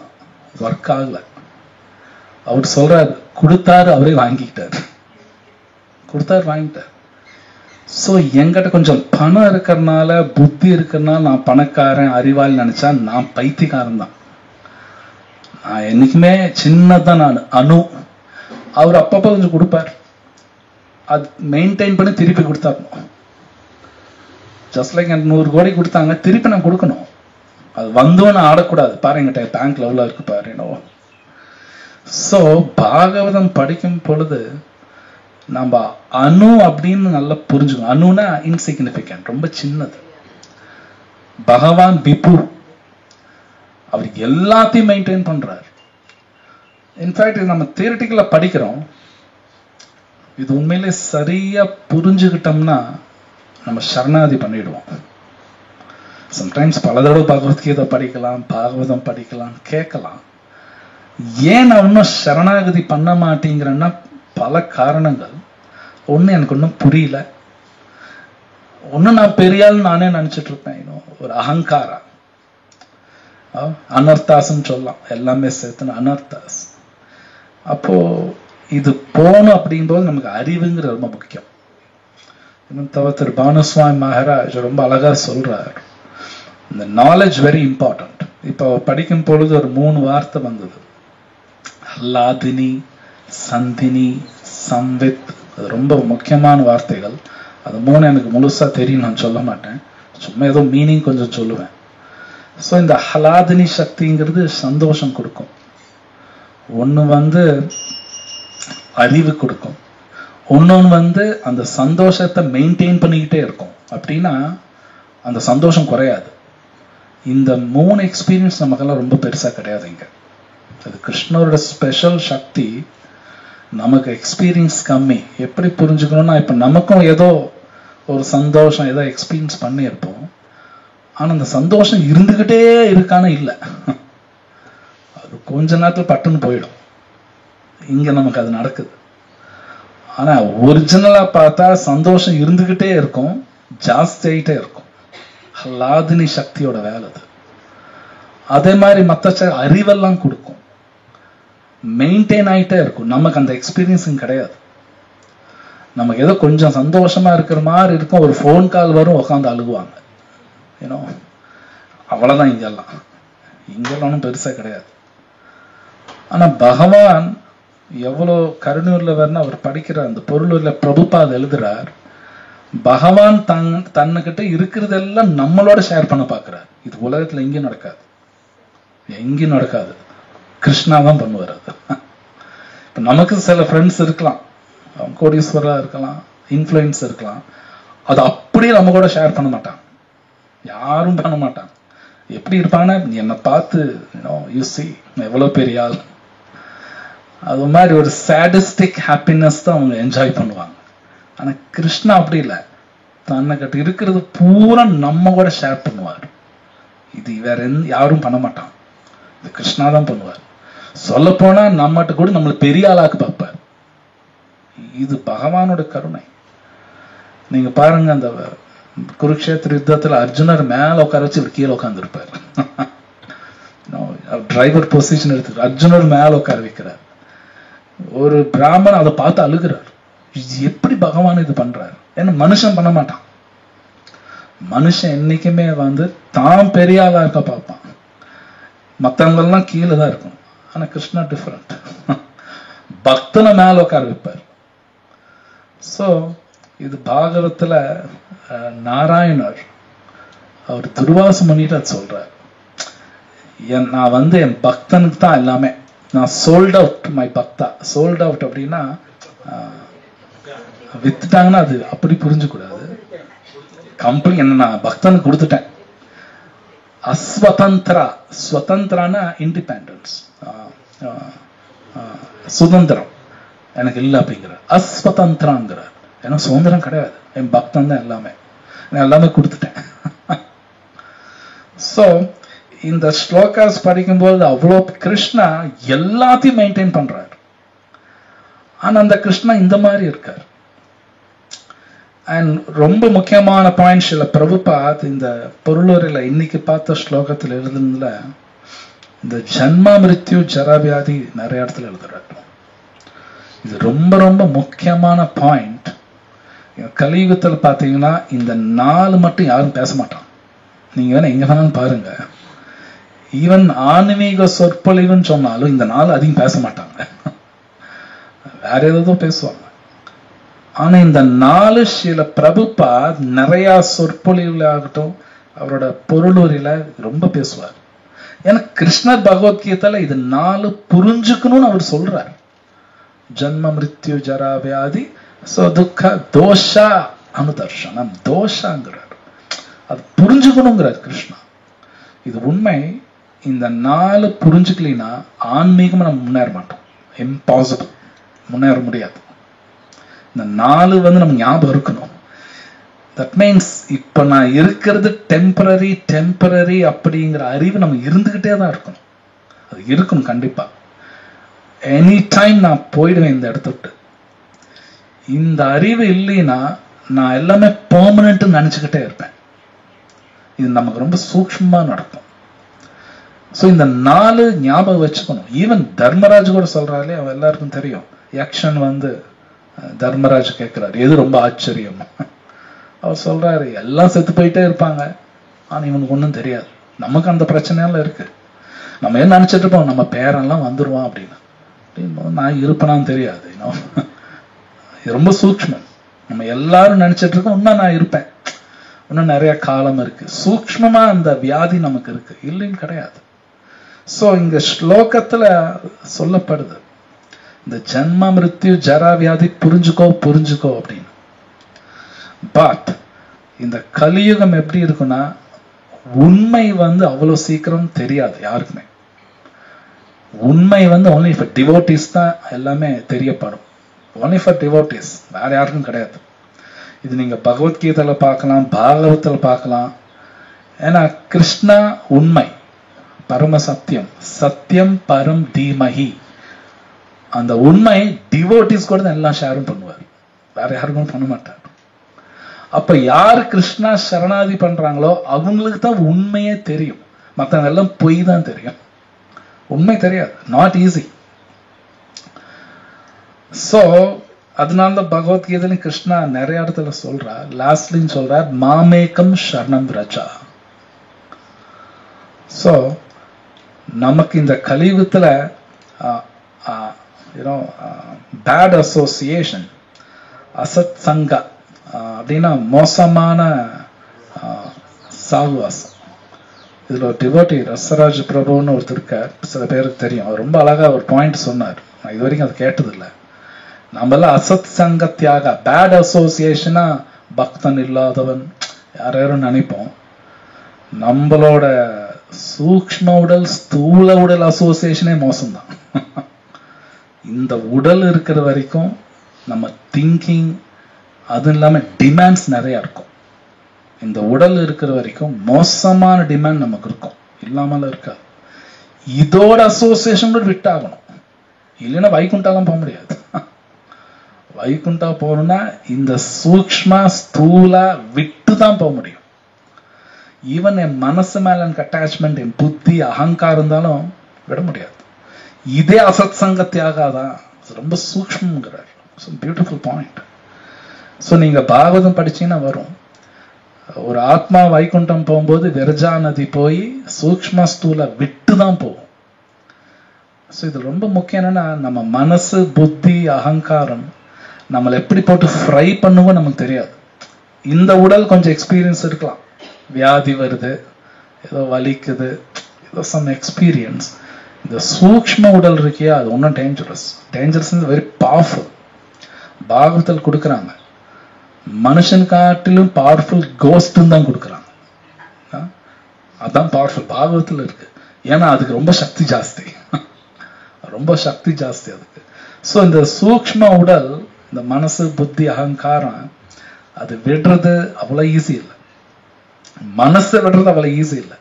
ஒர்க் ஆகல. அவர் சொல்றாரு, கொடுத்தாரு, அவரே வாங்கிக்கிட்டாரு, கொடுத்தாரு வாங்கிட்டார். சோ என்கிட்ட கொஞ்சம் பணம் இருக்கிறதுனால, புத்தி இருக்கிறதுனால நான் பணக்காரன் அறிவாளி நினைச்சா நான் பைத்தியக்காரன் தான். நான் என்னைக்குமே சின்னதான், நான் அணு. அவர் அப்பப்ப கொஞ்சம் கொடுப்பார், அது மெயின்டைன் பண்ணி திருப்பி கொடுத்தாரணும். ஜஸ்ட் லைக் எனக்கு 100 கோடி கொடுத்தாங்க, திருப்பி நான் கொடுக்கணும். அது வந்தோன்னு ஆடக்கூடாது, பாருங்க பேங்க்ல எவ்வளவு இருக்கு பாருங்க. சோ பாகவதம் படிக்கும் பொழுது நம்ம அணு அப்படின்னு நல்லா புரிஞ்சுக்கணும். அணுனா இன்சிக்னிபிகன்ட், ரொம்ப சின்னது. பகவான் விபு, அவர் எல்லாத்தையும் மெயின்டைன் பண்றாரு. இன்ஃபேக்ட் இது நம்ம தியரிட்டிக்கலா படிக்கிறோம், இது உண்மையிலே சரியா புரிஞ்சுக்கிட்டோம்னா நம்ம சரணாதி பண்ணிடுவோம். சம்டைம்ஸ் பல தடவை பகவத்கீதை படிக்கலாம், பாகவதம் படிக்கலாம், கேட்கலாம். ஏன் நான் இன்னும் சரணாகதி பண்ண மாட்டேங்கிறேன்னா பல காரணங்கள். ஒண்ணு, எனக்கு ஒன்றும் புரியல. ஒண்ணு, நான் பெரியாள் நானே நினைச்சிட்டு இருப்பேன். ஒரு அகங்காரா, அனர்த்தாஸ்ன்னு சொல்லலாம், எல்லாமே சேர்த்து அனர்த்தாஸ். அப்போ இது போகணும் அப்படிங்கும்போது நமக்கு அறிவுங்கிறது ரொம்ப முக்கியம். இன்னும் திரு பானுசுவாமி மகாராஜ் ரொம்ப அழகா சொல்றார், இந்த நாலேஜ் வெரி இம்பார்ட்டன்ட். இப்போ படிக்கும் பொழுது ஒரு 3 வார்த்தை வந்தது, ஹல்லாதினி, சந்தினி, சம்வித். அது ரொம்ப முக்கியமான வார்த்தைகள். அது 3 எனக்கு முழுசா தெரியும், நான் சொல்ல மாட்டேன், சும்மா ஏதோ மீனிங் கொஞ்சம் சொல்லுவேன். ஸோ இந்த ஹலாதினி சக்திங்கிறது சந்தோஷம் கொடுக்கும். ஒன்று அறிவு கொடுக்கும், இன்னொன்று அந்த சந்தோஷத்தை மெயின்டைன் பண்ணிக்கிட்டே இருக்கும். அப்படின்னா அந்த சந்தோஷம் குறையாது. இந்த 3 எக்ஸ்பீரியன்ஸ் நமக்கெல்லாம் ரொம்ப பெருசா கிடையாதுங்க. அது கிருஷ்ணரோட ஸ்பெஷல் சக்தி. நமக்கு எக்ஸ்பீரியன்ஸ் கம்மி. எப்படி புரிஞ்சுக்கணும்னா, இப்ப நமக்கும் ஏதோ ஒரு சந்தோஷம் ஏதோ எக்ஸ்பீரியன்ஸ் பண்ணியிருப்போம், ஆனா அந்த சந்தோஷம் இருந்துகிட்டே இருக்கான்னு இல்லை, அது கொஞ்ச நேரத்துல பட்டுன்னு போயிடும். இங்க நமக்கு அது நடக்குது. ஆனா ஒரிஜினலா பார்த்தா சந்தோஷம் இருந்துகிட்டே இருக்கும், ஜாஸ்தி ஆயிட்டே இருக்கும். ஹலாதினி சக்தியோட வேலை அது. அதே மாதிரி மற்ற அறிவெல்லாம் கொடுக்கும், மெயின்டைன் ஆயிட்டே இருக்கும். நமக்கு அந்த எக்ஸ்பீரியன்ஸும் கிடையாது. நமக்கு ஏதோ கொஞ்சம் சந்தோஷமா இருக்கிற மாதிரி இருக்கும், ஒரு ஃபோன் கால் வரும், உட்காந்து அழுகுவாங்க. ஏன்னோ அவ்வளவுதான். இங்கெல்லாம் பெருசா கிடையாது. ஆனா பகவான் எவ்வளவு கருணூர்ல அவர் படிக்கிற அந்த பொருளூர்ல பிரபுபாத் எழுதுறார், பகவான் தன்னுகிட்ட இருக்கிறதெல்லாம் நம்மளோட ஷேர் பண்ண பாக்குறார். இது உலகத்துல எங்கேயும் நடக்காது, எங்கேயும் நடக்காது. கிருஷ்ணா தான் பண்ணுவார் அது. இப்ப நமக்கு சில ஃப்ரெண்ட்ஸ் இருக்கலாம், அவங்க கோடீஸ்வரா இருக்கலாம், இன்ஃப்ளூயன்ஸ் இருக்கலாம், அது அப்படியே நம்ம கூட ஷேர் பண்ண மாட்டாங்க, யாரும் பண்ண மாட்டாங்க. எப்படி இருப்பாங்கன்னா, என்னை பார்த்து யூ see எவ்வளவு பெரிய ஆள், அது மாதிரி ஒரு சாடிஸ்டிக் ஹாப்பினஸ் தான் அவங்க என்ஜாய் பண்ணுவாங்க. ஆனா கிருஷ்ணா அப்படி இல்லை, தன்னைக்கிட்ட இருக்கிறது பூரா நம்ம கூட ஷேர் பண்ணுவார். இது வேற யாரும் பண்ண மாட்டான், இது கிருஷ்ணா தான் பண்ணுவார். சொல்ல போனா நம்மகிட்ட கூட நம்மளை பெரிய ஆளாக்கு பார்ப்பார். இது பகவானோட கருணை. நீங்க பாருங்க, அந்த குருக்ஷேத்திர யுத்தத்துல அர்ஜுனர் மேல உட்கார வச்சு இவர் கீழே உட்கார்ந்து இருப்பார். டிரைவர் பொசிஷன் எடுத்து அர்ஜுனர் மேல உட்கார வைக்கிறார். ஒரு பிராமணன் அதை பார்த்து அழுகிறார், எப்படி பகவான் இது பண்றாரு? ஏன்னா மனுஷன் பண்ண மாட்டான். மனுஷன் என்னைக்குமே தான் பெரிய ஆளா இருக்க பார்ப்பான், மற்றவங்க எல்லாம் கீழே தான் இருக்கும். ஆனா கிருஷ்ணா டிஃபரெண்ட், பக்தனை மேல உட்கார வைப்பார். சோ இது பாகவத்துல நாராயணர் அவர் துர்வாச முனிட்டு அது சொல்றார், நான் என் பக்தனுக்கு தான் எல்லாமே, நான் சோல்ட் அவுட் மை பக்தா. சோல்ட் அவுட் அப்படின்னா வித்துட்டாங்கன்னா அது அப்படி புரிஞ்சக்கூடாது. கம்பெனி என்ன நான் பக்தனுக்கு கொடுத்துட்டேன். அஸ்வதந்திரா, ஸ்வதந்திரானா இண்டிபெண்டன்ஸ், சுதந்திரம் எனக்கு இல்லை அப்படிங்கிறார். அஸ்வதந்திராங்கிறார், எனக்கு சுதந்திரம் கிடையாது, என் பக்தன் தான் எல்லாமே, நான் எல்லாமே கொடுத்துட்டேன். சோ இந்த ஸ்லோகாஸ் படிக்கும்போது அவ்வளோ கிருஷ்ணா எல்லாத்தையும் மெயின்டைன் பண்றாரு. ஆனா அந்த கிருஷ்ணா இந்த மாதிரி இருக்கார். அண்ட் ரொம்ப முக்கியமான பாயிண்ட் சில பிரபுபாத் இந்த பொருளுரையில இன்னைக்கு பார்த்த ஸ்லோகத்தில் எழுதுனதுல இந்த ஜன்மா மிருத்யு ஜராவியாதி நிறைய இடத்துல எழுதுறாரு. இது ரொம்ப ரொம்ப முக்கியமான பாயிண்ட். கலியுகத்தில் பார்த்தீங்கன்னா இந்த 4 மட்டும் யாரும் பேச மாட்டான். நீங்க வேணா எங்க வேணாலும் பாருங்க, ஈவன் ஆன்மீக சொற்பொழிவுன்னு சொன்னாலும் இந்த 4 அதிகம் பேச மாட்டாங்க, வேற ஏதோ பேசுவாங்க. ஆனா இந்த 4 சில பிரபுப்பா நிறைய சொற்பொழிவுல ஆகட்டும் அவரோட பொருளுரையில ரொம்ப பேசுவார். ஏன்னா கிருஷ்ணர் பகவத்கீதையில இது 4 புரிஞ்சுக்கணும்னு அவர் சொல்றார். ஜன்ம மிருத்யு ஜரா வியாதி துக்க தோஷா அனுதர்ஷனம், தோஷாங்கிறார், அது புரிஞ்சுக்கணுங்கிறார் கிருஷ்ணா. இது உண்மை. இந்த 4 புரிஞ்சுக்கலினா ஆன்மீகம் நம்ம முன்னேற மாட்டோம், இம்பாசிபிள், முன்னேற முடியாது. இந்த 4 நம்ம ஞாபகம் இருக்கணும். தட் மீன்ஸ் இப்ப நான் இருக்கிறது டெம்பரரி அப்படிங்கிற அறிவு நம்ம இருந்துகிட்டே தான் இருக்கணும். அது இருக்கணும் கண்டிப்பா. எனி டைம் நான் போயிடுவேன் இந்த இடத்த விட்டு. இந்த அறிவு இல்லைன்னா நான் எல்லாமே பெர்மனன்ட் நினைச்சுக்கிட்டே இருப்பேன். இது நமக்கு ரொம்ப சூக்ஷ்மமா நடக்கும். சோ இந்த 4 ஞாபகம் வச்சுக்கணும். ஈவன் தர்மராஜ் கூட சொல்றாரு, அவன் எல்லாருக்கும் தெரியும். யக்ஷன் தர்மராஜ் கேட்கிறாரு, எது ரொம்ப ஆச்சரியம்? அவர் சொல்றாரு, எல்லாம் செத்து போயிட்டே இருப்பாங்க, ஆனா இவனுக்கு ஒன்றும் தெரியாது. நமக்கு அந்த பிரச்சனையெல்லாம் இருக்கு. நம்ம என்ன நினைச்சிட்டு இருப்போம், நம்ம பேரெல்லாம் வந்துருவான் அப்படின்னு. நான் இருப்பேனான்னு தெரியாது. இது ரொம்ப சூக்ஷ்மம். நம்ம எல்லாரும் நினைச்சிட்டு இருக்கோம் இன்னும் நான் இருப்பேன், இன்னும் நிறைய காலம் இருக்கு. சூக்ஷ்மமா அந்த வியாதி நமக்கு இருக்கு, இல்லைன்னு கிடையாது. சோ இங்க ஸ்லோகத்துல சொல்லப்படுது, இந்த ஜன்ம மிருத்யு ஜரா வியாதி புரிஞ்சுக்கோ அப்படின்னு. பட் இந்த கலியுகம் எப்படி இருக்குன்னா, உண்மை அவ்வளவு சீக்கிரம் தெரியாது யாருக்குமே. உண்மை only for devotees தான் எல்லாமே தெரியப்படும். only for devotees, வேற யாருக்கும் கிடையாது. இது நீங்க பகவத்கீதையில பார்க்கலாம், பாகவத்துல பார்க்கலாம். ஏன்னா கிருஷ்ணா உண்மை, பரம சத்தியம், சத்தியம் பரம் தீமஹி. அந்த உண்மை டிவோட்டிஸ் கூட தான் எல்லாம் ஷேரும் பண்ணுவார், வேற யாருக்கும் பண்ண மாட்டார். அப்ப யார் கிருஷ்ணா சரணாதி பண்றாங்களோ அவங்களுக்கு தான் உண்மையே தெரியும், மற்றவங்க எல்லாம் பொய் தான் தெரியும், உண்மை தெரியாது. Not easy. சோ அதனால பகவத்கீதையில கிருஷ்ணா நிறைய இடத்துல சொல்றார், லாஸ்ட்லின்னு சொல்றார், மாமேகம் சரணம் ரஜா. சோ நமக்கு இந்த கலியுகத்துல பேட் அசோசியேஷன், அசத் சங்கா அப்படின்னா மோசமான சாகுவாசம். இதுல ஒரு டிவோட்டி ரசராஜ் பிரபுன்னு ஒருத்தர் இருக்கார், சில பேருக்கு தெரியும். அவர் ரொம்ப அழகா ஒரு பாயிண்ட் சொன்னார், நான் இது வரைக்கும் அதை கேட்டது இல்லை. நம்மளாம் அசத் சங்கத்தியாக, பேட் அசோசியேஷனா பக்தன் இல்லாதவன் யாரும் நினைப்போம். நம்மளோட சூக்ஷ்ம உடல் ஸ்தூல உடல் அசோசியேஷனே மோசம்தான். இந்த உடல் இருக்கிற வரைக்கும் நம்ம திங்கிங், அது இல்லாம டிமாண்ட்ஸ் நிறைய இருக்கும். இந்த உடல் இருக்கிற வரைக்கும் மோசமான டிமாண்ட் நமக்கு இருக்கும், இல்லாமல இருக்காது. இதோட அசோசியேஷன் விட்டாகணும், இல்லைன்னா வைகுண்டாலாம் போக முடியாது. வைகுண்டா போகணும்னா இந்த சூக்ஷ்ம ஸ்தூல விட்டு தான் போக முடியும். ஈவன் என் மனசு மேல எனக்கு அட்டாச்மெண்ட், என் புத்தி அகங்காரம் இருந்தாலும் விட முடியாது. இதே அசத் சங்கத்தியாகாதான், ரொம்ப சூக்ஷ்மங்கிறார். Beautiful point. ஸோ நீங்க பாகவதம் படிச்சீங்கன்னா வரும், ஒரு ஆத்மா வைகுண்டம் போகும்போது விரஜா நதி போய் சூக்ஷ்ம ஸ்தூல விட்டு தான் போகும். ஸோ இது ரொம்ப முக்கியம். என்னன்னா நம்ம மனசு புத்தி அகங்காரம் நம்மளை எப்படி போட்டு ஃப்ரை பண்ணுவோம் நமக்கு தெரியாது. இந்த உடல் கொஞ்சம் எக்ஸ்பீரியன்ஸ் இருக்கலாம், வியாதி வருது, ஏதோ வலிக்குது, ஏதோ சம் எக்ஸ்பீரியன்ஸ். இந்த சூக்ஷ்ம உடல் இருக்கியா அது ஒன்றும் டேஞ்சரஸ் வெரி பவர்ஃபுல். பாகவத்தில் கொடுக்குறாங்க, மனுஷன் காட்டிலும் பவர்ஃபுல் கோஸ்ட்னு தான் கொடுக்குறாங்க. அதான் பவர்ஃபுல் பாகவத்தில் இருக்கு. ஏன்னா அதுக்கு ரொம்ப சக்தி ஜாஸ்தி, ரொம்ப சக்தி ஜாஸ்தி அதுக்கு. ஸோ இந்த சூக்ஷ்ம உடல், இந்த மனசு புத்தி அகங்காரம் அது விடுறது அவ்வளோ ஈஸி இல்லை, மனசை விடுறது அவ்வளோ ஈஸி இல்லை.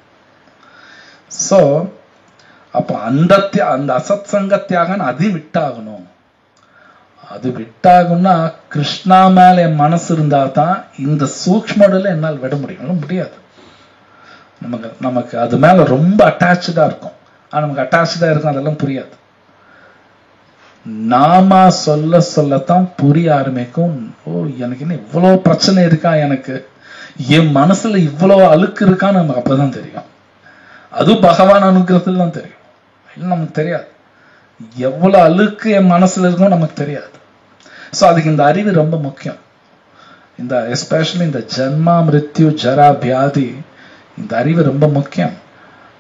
ஸோ அப்போ அந்த அசத் சங்கத்தியாக அதையும் விட்டாகணும். அது விட்டாகும்னா கிருஷ்ணா மேல என் மனசு இருந்தா தான் இந்த சூக்ஷ்ம உடலை என்னால் விட முடியாது. நமக்கு அது மேல ரொம்ப அட்டாச்சா இருக்கும். ஆனா நமக்கு அட்டாச்சா இருக்கும், அதெல்லாம் புரியாது. நாம சொல்லத்தான் புரிய ஆரம்பிக்கும். ஓ, எனக்கு என்ன இவ்வளவு பிரச்சனை இருக்கா, எனக்கு என் மனசுல இவ்வளவு அழுக்கு இருக்கான்னு நமக்கு அப்பதான் தெரியும். அதுவும் பகவான் அனுகிரகத்துல தான் தெரியும், இல்லை நமக்கு தெரியாது. எவ்வளவு அழுக்கு என் மனசுல இருக்கும் நமக்கு தெரியாது. ஸோ அதுக்கு இந்த அறிவு ரொம்ப முக்கியம். இந்த எஸ்பெஷலி இந்த ஜன்மா மிருத்யு ஜரா வியாதி, இந்த அறிவு ரொம்ப முக்கியம்.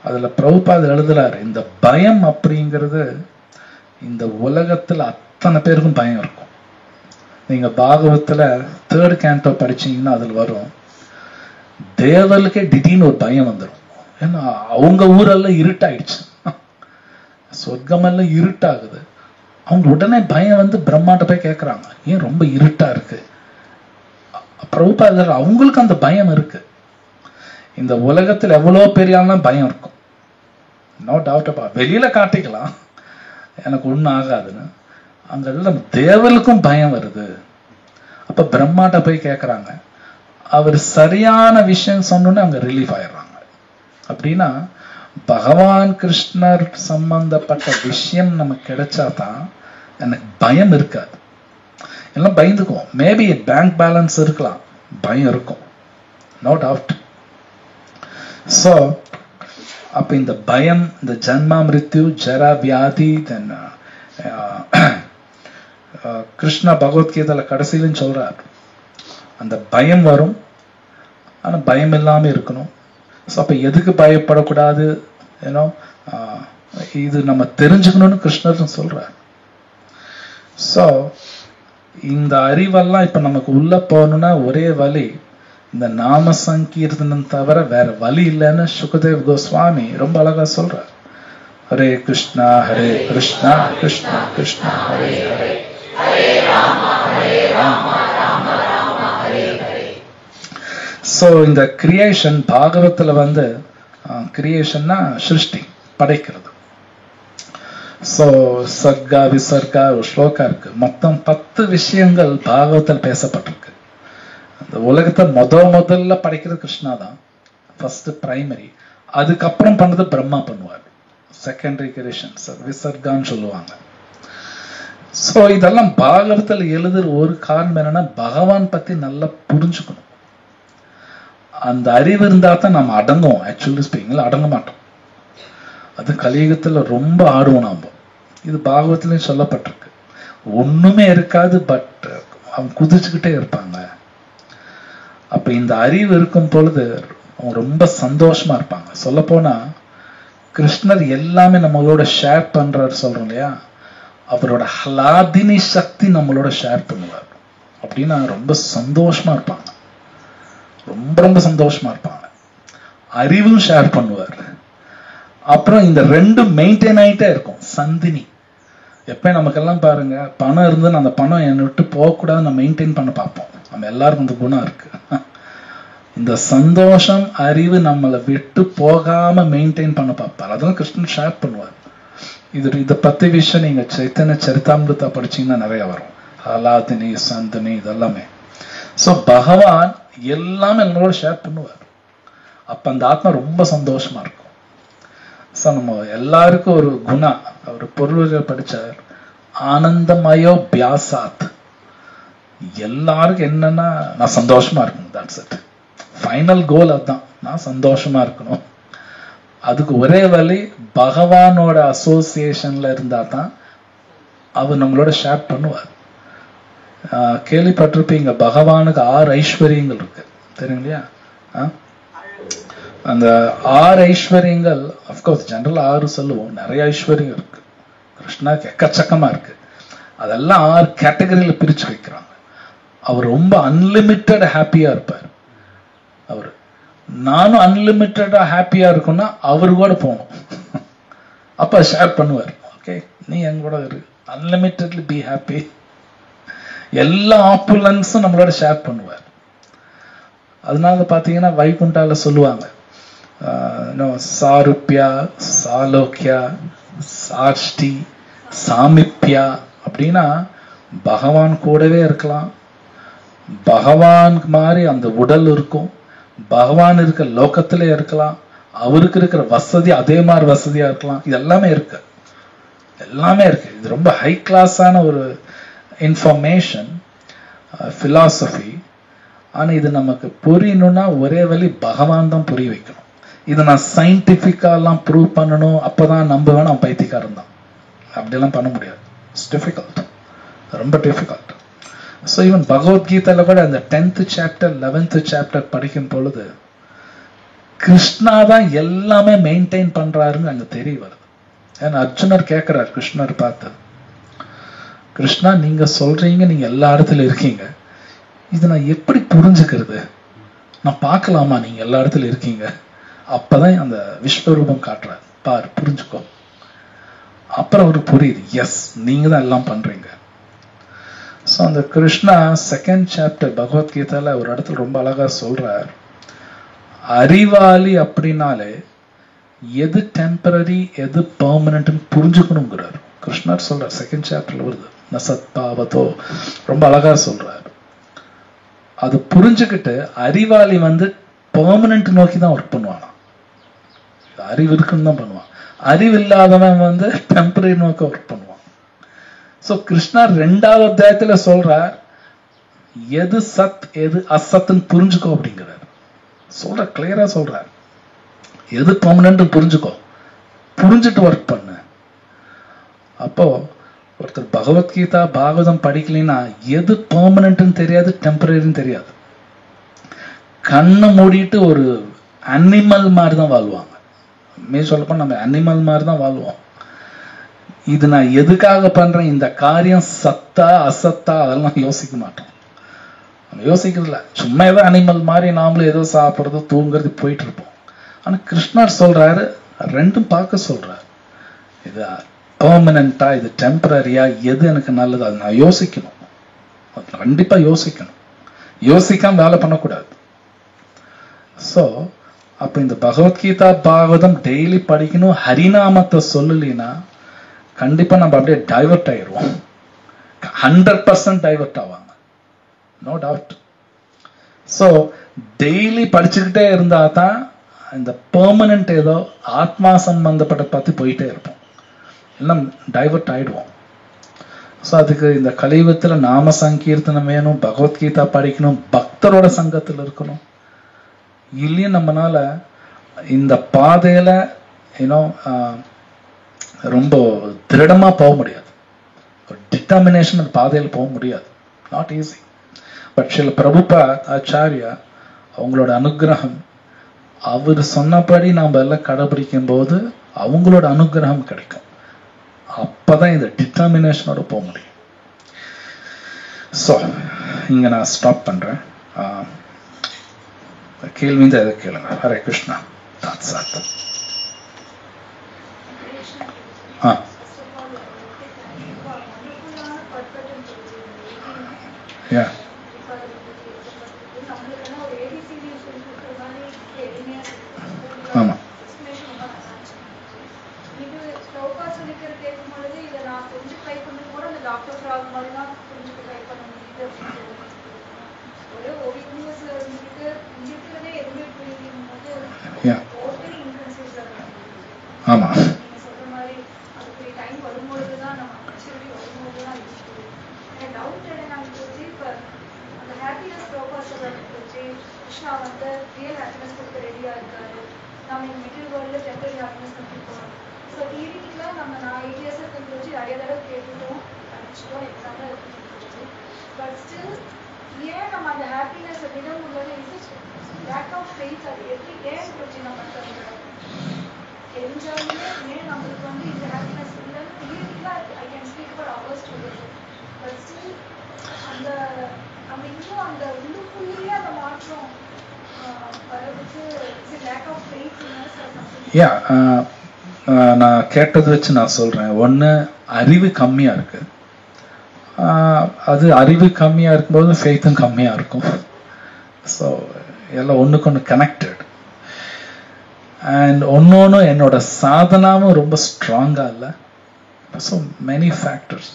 அதுல பிரபுபாத் எழுதுறாரு, இந்த பயம் அப்படிங்கிறது இந்த உலகத்துல அத்தனை பேருக்கும் பயம் இருக்கும். நீங்க பாகவத்துல 3rd canto படிச்சீங்கன்னா அதுல வரும், தேவர்களுக்கே திடீர்னு ஒரு பயம் வந்துடும். ஏன்னா அவங்க ஊரெல்லாம் இருட்டாயிடுச்சு, சொர்க்கமெல்லாம் இருட்டாகுது. அவங்க உடனே பயம் வந்து பிரம்மாட்ட போய் கேட்கறாங்க, ஏன் ரொம்ப இருட்டா இருக்கு. பிரபுபாதர் அவங்களுக்கு அந்த பயம் இருக்கு. இந்த உலகத்தில் எவ்வளவு பெரியாலும் பயம் இருக்கும், நோ டவுட் அபவுட். வெளியில காட்டிக்கலாம் எனக்கு ஒன்றும் ஆகாதுன்னு, அங்க எல்லாம் தேவர்களுக்கும் பயம் வருது. அப்ப பிரம்மாட்ட போய் கேட்கறாங்க, அவர் சரியான விஷயம் சொன்னோன்னு அங்க ரிலீஃப் ஆயிடுறாங்க. அப்படின்னா பகவான் கிருஷ்ணர் சம்பந்தப்பட்ட விஷயம் நமக்கு கிடைச்சாதான் எனக்கு பயம் இருக்காது. எல்லாம் பயந்துக்குவோம். மேபி பேங்க் பேலன்ஸ் இருக்கலாம், பயம் இருக்கும், நோ டவுட். ஸோ அப்ப இந்த பயம், இந்த ஜன்மா மிருத்யு ஜரா வியாதி, தென் கிருஷ்ண பகவத்கீதையில கடைசியிலும் சொல்றார், அந்த பயம் வரும், ஆனா பயம் இல்லாம இருக்கணும். ஸோ அப்ப எதுக்கு பயப்படக்கூடாது, ஏன்னோ இது நம்ம தெரிஞ்சுக்கணும்னு கிருஷ்ணர் சொல்றார். ஸோ இந்த அறிவெல்லாம் இப்ப நமக்கு உள்ள போகணும்னா ஒரே வழி இந்த நாம சங்கீர்த்தனம் தவிர வேற வழி இல்லைன்னு சுகதேவ் கோஸ்வாமி ரொம்ப அழகா சொல்றார். ஹரே கிருஷ்ணா கிருஷ்ணா கிருஷ்ணா ஹரே ஹரே, ஹரே ராமா ராமா ஹரே ஹரே. ஸோ இந்த கிரியேஷன் பாகவத்துல வந்து கிரியேஷன்னா சிருஷ்டி, படைக்கிறது. ஸோ சர்க்கா விசர்க்கா ஒரு ஸ்லோகா இருக்கு, மொத்தம் 10 விஷயங்கள் பாகவத்தில் பேசப்பட்டிருக்கு. இந்த உலகத்தை முதல்ல படைக்கிறது கிருஷ்ணா தான், ஃபர்ஸ்ட் பிரைமரி. அதுக்கப்புறம் பண்ணது பிரம்மா பண்ணுவார், செகண்டரி கிரியேஷன் விசர்கான்னு சொல்லுவாங்க. ஸோ இதெல்லாம் பாகவத்தில் எழுதுற ஒரு காரணம் என்னன்னா பகவான் பத்தி நல்லா புரிஞ்சுக்கணும். அந்த அறிவு இருந்தா தான் நம்ம அடங்குவோம். ஆக்சுவலி ஸ்பீக்கிங்ல அடங்க மாட்டோம். அது கலியுகத்துல ரொம்ப ஆடுவோம் நாம. இது பாகவத்திலையும் சொல்லப்பட்டிருக்கு. ஒண்ணுமே இருக்காது, பட் அவங்க குதிச்சுக்கிட்டே இருப்பாங்க. அப்ப இந்த அறிவு இருக்கும் பொழுது அவங்க ரொம்ப சந்தோஷமா இருப்பாங்க. சொல்ல போனா கிருஷ்ணர் எல்லாமே நம்மளோட ஷேர் பண்றாரு சொல்றோம் இல்லையா, அவரோட ஹலாதினி சக்தி நம்மளோட ஷேர் பண்ணுவார். அப்படின்னா ரொம்ப சந்தோஷமா இருப்பாங்க, ரொம்ப சந்தோஷமா இருப்பாங்க. அறிவும் ஷேர் பண்ணுவார். அப்புறம் இந்த ரெண்டும் மெயின்டைன் ஆயிட்டே இருக்கும். சந்தினி எப்ப நமக்கெல்லாம் பாருங்க, பணம் இருந்து அந்த பணம் என்னை விட்டு போகக்கூடாது, நம்ம மெயின்டைன் பண்ண பார்ப்போம். நம்ம எல்லாருக்கும் இந்த குணம் இருக்கு. இந்த சந்தோஷம் அறிவு நம்மளை விட்டு போகாம மெயின்டைன் பண்ண பார்ப்பார். அதான் கிருஷ்ணன் ஷேர் பண்ணுவார். இதை பத்தி விஷயம் நீங்க சைத்தன்ய சரிதாமிருதா படிச்சீங்கன்னா நிறைய வரும். ஆலாதினி சந்தினி இதெல்லாமே. சோ பகவான் எல்லாமே நம்மளோட ஷேர் பண்ணுவார். அப்ப அந்த ஆத்மா ரொம்ப சந்தோஷமா இருக்கும். சோ நம்ம எல்லாருக்கும் ஒரு குணா, அவர் பொருள் படிச்சார், ஆனந்தமயோ பியாசாத். எல்லாருக்கும் என்னன்னா நான் சந்தோஷமா இருக்கணும், தட்ஸ் இட். ஃபைனல் கோல் அதுதான், நான் சந்தோஷமா இருக்கணும். அதுக்கு ஒரே வழி பகவானோட அசோசியேஷன்ல இருந்தா தான் அவர் நம்மளோட ஷேர் பண்ணுவார். கேள்விப்பட்டிருப்பீங்க, பகவானுக்கு 6 ஐஸ்வர்யங்கள் இருக்கு, தெரியும் இல்லையா? அந்த 6 ஐஸ்வர்யங்கள், அப்கோர்ஸ் ஜெனரல் 6 சொல்லுவோம், நிறைய ஐஸ்வர்யம் இருக்கு. கிருஷ்ணாக்கு எக்கச்சக்கமா இருக்கு. அதெல்லாம் 6 கேட்டகரியில பிரிச்சு வைக்கிறாங்க. அவர் ரொம்ப அன்லிமிட்டட் ஹாப்பியா இருப்பார். அவர் நானும் அன்லிமிட்டடா ஹாப்பியா இருக்கும்னா அவரு கூட போகணும். அப்ப ஷேர் பண்ணுவார். ஓகே, நீ என் கூட இரு, அன்லிமிட்டட்லி பி ஹாப்பி. எல்லா ஆப்புலன்ஸும் நம்மளோட ஷேர் பண்ணுவார். அதனால பாத்தீங்கன்னா வைகுண்டால சொல்லுவாங்க, சாருப்யா, சாலோக்கியா, சாஷ்டி, சாமிப்யா அப்படின்னா பகவான் கூடவே இருக்கலாம், பகவான் மாதிரி அந்த உடல் இருக்கும், பகவான் இருக்க லோகத்திலே இருக்கலாம், அவருக்கு இருக்கிற வசதி அதே மாதிரி வசதியா இருக்கலாம். இது எல்லாமே இருக்கு, எல்லாமே இருக்கு. இது ரொம்ப ஹை கிளாஸான ஒரு இன்ஃபர்மேஷன், பிலாசபி. ஆனா இது நமக்கு புரியணும்னா ஒரே வழி பகவான் தான் புரிய வைக்கணும். இதை நான் சயின்டிபிக்கெல்லாம் ப்ரூவ் பண்ணணும், அப்பதான் நம்புவேன் நான் பைத்தியக்காரன் தான். அப்படியெல்லாம் பண்ண முடியாது. இட்ஸ் டிஃபிகல்ட், ரொம்ப டிஃபிகல்ட். ஸோ ஈவன் பகவத்கீதையில கூட அந்த 10th சாப்டர் 11th சாப்டர் படிக்கும் பொழுது கிருஷ்ணா தான் எல்லாமே மெயின்டைன் பண்றாருன்னு அங்க தெரிய வருது. ஏன்னா அர்ஜுனர் கேட்கிறார் கிருஷ்ணர் பார்த்து, கிருஷ்ணா நீங்க சொல்றீங்க நீங்க எல்லா இடத்துல இருக்கீங்க, இது நான் எப்படி புரிஞ்சுக்கிறது? நான் பார்க்கலாமா நீங்க எல்லா இடத்துல இருக்கீங்க? அப்பதான் அந்த விஸ்வரூபம் காட்டுறாரு, பாரு புரிஞ்சுக்கோ. அப்புறம் அவருக்கு புரியுது, எஸ் நீங்க தான் எல்லாம் பண்றீங்க. ஸோ அந்த கிருஷ்ணா 2nd சாப்டர் பகவத்கீதையில ஒரு இடத்துல ரொம்ப அழகா சொல்றார், அறிவாளி அப்படின்னாலே எது டெம்பரரி எது பெர்மனன்ட்னு புரிஞ்சுக்கணுங்கிறார். கிருஷ்ணர் சொல்றார், 2nd சாப்டர்ல வருது, நசத்பாவதோ, ரொம்ப அழகா சொல்றார். அது புரிஞ்சுக்கிட்டு அறிவாளி பெர்மனன்ட் நோக்கி தான் ஒர்க் பண்ணுவானா, அறிவு இருக்குன்னு தான் பண்ணுவான். அறிவு இல்லாதவன் டெம்பரரி நோக்கி ஒர்க் பண்ணுவான். சோ கிருஷ்ணர் 2வது அத்தியாயத்துல சொல்றார், எது சத் எது அசத்துன்னு புரிஞ்சுக்கோ அப்படிங்கிறார். சொல்ற கிளியரா சொல்றார், எது பெர்மனன்ட் புரிஞ்சுக்கோ, புரிஞ்சுட்டு ஒர்க் பண்ணு. அப்போ ஒருத்தர் பகவத்கீதா பாகவதம் படிக்கலைன்னா எது பெர்மனன்ட்னு தெரியாது, டெம்பரரின்னு தெரியாது. கண்ணை மூடிட்டு ஒரு அனிமல் மாதிரி தான் வாழ்வாங்க. சொல்லப்போ நம்ம அனிமல் மாதிரி தான் வாழ்வோம். இது நான் எதுக்காக பண்றேன், இந்த காரியம் சத்தா அசத்தா அதெல்லாம் யோசிக்க மாட்டோம். யோசிக்கிறதுல சும்மா ஏதோ அனிமல் மாதிரி நாமளும் ஏதோ சாப்பிடுறது தூங்குறது போயிட்டு இருப்போம். ஆனா கிருஷ்ணர் சொல்றாரு, ரெண்டும் பார்க்க சொல்றாரு. இது பெர்மனண்டா இது டெம்பரரியா, எது எனக்கு நல்லது அது நான் யோசிக்கணும், கண்டிப்பா யோசிக்கணும். யோசிக்காம வேலை பண்ணக்கூடாது. சோ அப்ப இந்த பகவத்கீதா பாகவதம் டெய்லி படிக்கணும். ஹரிநாமத்தை சொல்லலினா கண்டிப்பா நம்ம அப்படியே டைவர்ட் ஆயிடுவோம். 100% டைவர்ட் ஆவாங்க, நோ டவுட். சோ டெய்லி படிச்சுக்கிட்டே இருந்தா தான் இந்த பெர்மனன்ட் ஏதோ ஆத்மா சம்பந்தப்பட்ட பத்தி போயிட்டே இருப்போம், எல்லாம் டைவர்ட் ஆயிடுவோம். ஸோ அதுக்கு இந்த கலியுகத்துல நாம சங்கீர்த்தனம் வேணும், பகவத்கீதா படிக்கணும், பக்தரோட சங்கத்தில் இருக்கணும். இல்லையும் நம்மளால இந்த பாதையில ரொம்ப திருடமா போக முடியாது, டிட்டர்மினேஷன் அந்த பாதையில் போக முடியாது, நாட் ஈஸி. பட் சில பிரபுபாத் ஆச்சாரியா அவங்களோட அனுகிரகம், அவர் சொன்னபடி நாம எல்லாம் கடைபிடிக்கும் போது அவங்களோட அனுகிரகம் கிடைக்கும். அப்பதான் இந்த டிட்டர்மினேஷனோட போக முடியும். ஸோ இங்க நான் ஸ்டாப் பண்றேன். கேள்வி எதை கேளுங்க. ஹரே கிருஷ்ணா. சாத் ஆமா. நீங்க சொல்ற மாதிரி அதுக்கு டைம் வரும்போது தான் நம்ம மெச்சூரிட்டி வரும்போது தான் யூஸ் பண்ணுவோம். எனக்கு டவுட் என்னன்னா வச்சு இப்போ அந்த ஹாப்பினஸ் ப்ரோபஸை வச்சு கிருஷ்ணா வந்து ரியல் ஹாப்பினஸ் கொடுக்க ரெடியாக இருக்காரு. நம்ம இந்த மெட்டீரியல் வேர்ல்டில் டெம்பரரி ஹாப்பினஸ் கம்ப்ளீட் பண்ணணும். ஸோ தியரிட்டிக்கலாக நான் 8 இயர்ஸ் இருக்கிறது வச்சு நிறைய தடவை கேட்டுட்டோம், படிச்சுட்டோம், எக்ஸாம்பிள் இருந்துச்சு. பட் ஸ்டில் ஏன் நம்ம அந்த ஹாப்பினஸ் விடம் உள்ளது லேக் ஆஃப் ஃபெய்த் அது எப்படி ஏன் வச்சு நம்ம தெரிஞ்சாலுமே ஏன் நம்மளுக்கு வந்து இந்த ஹாப்பினஸ் இல்லைன்னு தியரிட்டிக்கலாக I can speak about hours together. But still அந்த நம்ம இன்னும் அந்த உள்ளுக்குள்ளேயே அந்த மாற்றம் வரதுக்கு லேக் ஆஃப் ஃபெய்த்னஸ் யா, நான் கேட்டது வச்சு நான் சொல்றேன். ஒன்று, அறிவு கம்மியா இருக்கு. அது அறிவு கம்மியா இருக்கும்போது ஃபெய்த்தும் கம்மியா இருக்கும். ஸோ எல்லாம் ஒண்ணுக்கு ஒன்று கனெக்டட். அண்ட் ஒன்னொன்று என்னோட சாதனாவும் ரொம்ப ஸ்ட்ராங்கா இல்லை. So many factors.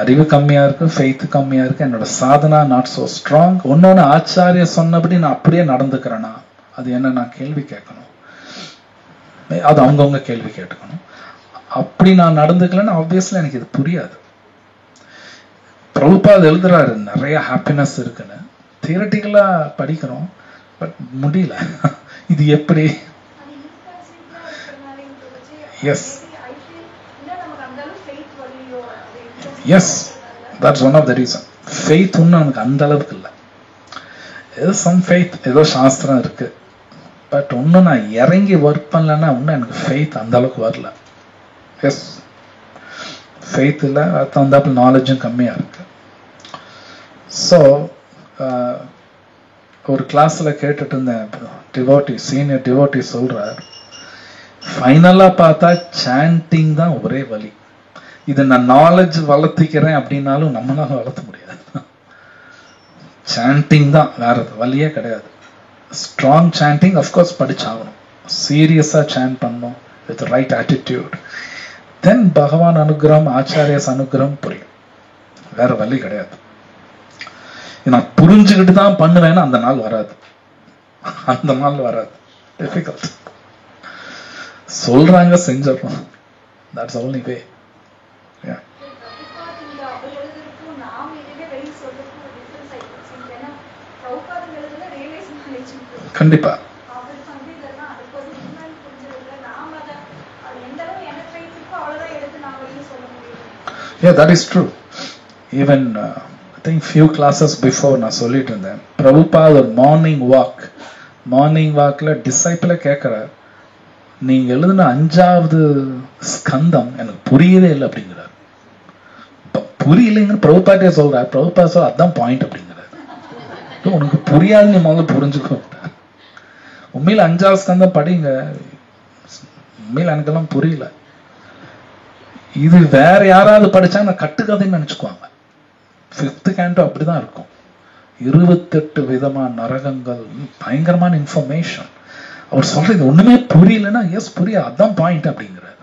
அறிவு கம்மியா இருக்கு, ஃபெய்த் கம்மியா இருக்கு, என்னோட சாதனா நாட் ஸோ ஸ்ட்ராங். ஒன்னொன்று, ஆச்சாரிய சொன்னபடி நான் அப்படியே நடந்துக்கிறேன்னா அது என்ன நான் கேள்வி கேட்கணும். அது அவங்கவுங்க கேள்வி கேட்டுக்கணும். அப்படி நான் நடந்துக்கலன்னு ஆப்வியஸ்லி எனக்கு இது புரியாது. பிரபுபாத் எழுதுறாரு நிறைய ஹாப்பினஸ் இருக்குன்னு, தியரட்டிக்கலா படிக்கிறோம், பட் முடியல. இது எப்படி? Yes yes, that's one of the reason. Faith ஒன்றும் நமக்கு அந்த அளவுக்கு இல்லை. ஏதோ சம் ஃபெய்த், ஏதோ சாஸ்திரம் இருக்கு, பட் ஒன்றும் நான் இறங்கி ஒர்க் பண்ணலன்னா இன்னும் எனக்கு ஃபெய்த் அந்த அளவுக்கு வரல. எஸ், ஃபெய்த் இல்லை, அது தகுந்தாப்புல நாலேஜும் கம்மியாக இருக்கு. ஸோ ஒரு கிளாஸ்ல கேட்டுட்டு இருந்தேன், டிவோட்டி சீனியர் டிவோட்டி சொல்றார், ஃபைனலா பார்த்தா சாண்டிங் தான் ஒரே வழி. இது நான் நாலேஜ் வளர்த்திக்கிறேன் அப்படின்னாலும் நம்மளால வளர்த்த முடியாது. சாண்டிங் தான், வேற வழியே கிடையாது. ஸ்ட்ராங் சாண்டிங் அஃப்கோர்ஸ் படிச்சாகணும், சீரியஸா சாண்ட் பண்ணணும் வித் ரைட் ஆட்டிடியூட். தென் பகவான் அனுகிரகம், ஆச்சாரியஸ் அனுகிரகம் புரியும். வேற வழி கிடையாது. நான் புரிஞ்சுக்கிட்டு தான் பண்ணுவேன்னா அந்த நாள் வராது, அந்த நாள் வராது. டிஃபிகல்ட். சொல்றாங்க, செஞ்சிடணும். That's only way. Yeah. கண்டிப்பா. Yeah, that is true. Even I think few classes before நான் சொல்லிட்டு இருந்தேன், பிரபுபாத் ஒரு மார்னிங் வாக்ல டிசைபிள கேட்கிறார், நீங்க எழுதின 5வது ஸ்கந்தம் எனக்கு புரியவே இல்லை அப்படிங்கிறார். புரியலைங்கன்னு பிரபுபாட்டே சொல்றார். பிரபுபாத் சொல்ற அதான் பாயிண்ட் அப்படிங்கிறார். உனக்கு புரியாது, நீ முதல்ல புரிஞ்சுக்கோ. உண்மையில 5வது ஸ்கந்தம் படிங்க, உண்மையில எனக்கெல்லாம் புரியல. இது வேற யாராவது படிச்சா நான் கட்டுக்கதைன்னு நினைச்சுக்குவாங்க. 5th canto அப்படிதான் இருக்கும். 28 விதமான நரகங்கள், பயங்கரமான இன்ஃபர்மேஷன். அவர் சொல்றது ஒண்ணுமே புரியலன்னா எஸ் புரியாது, அதான் பாயிண்ட் அப்படிங்கிறார்.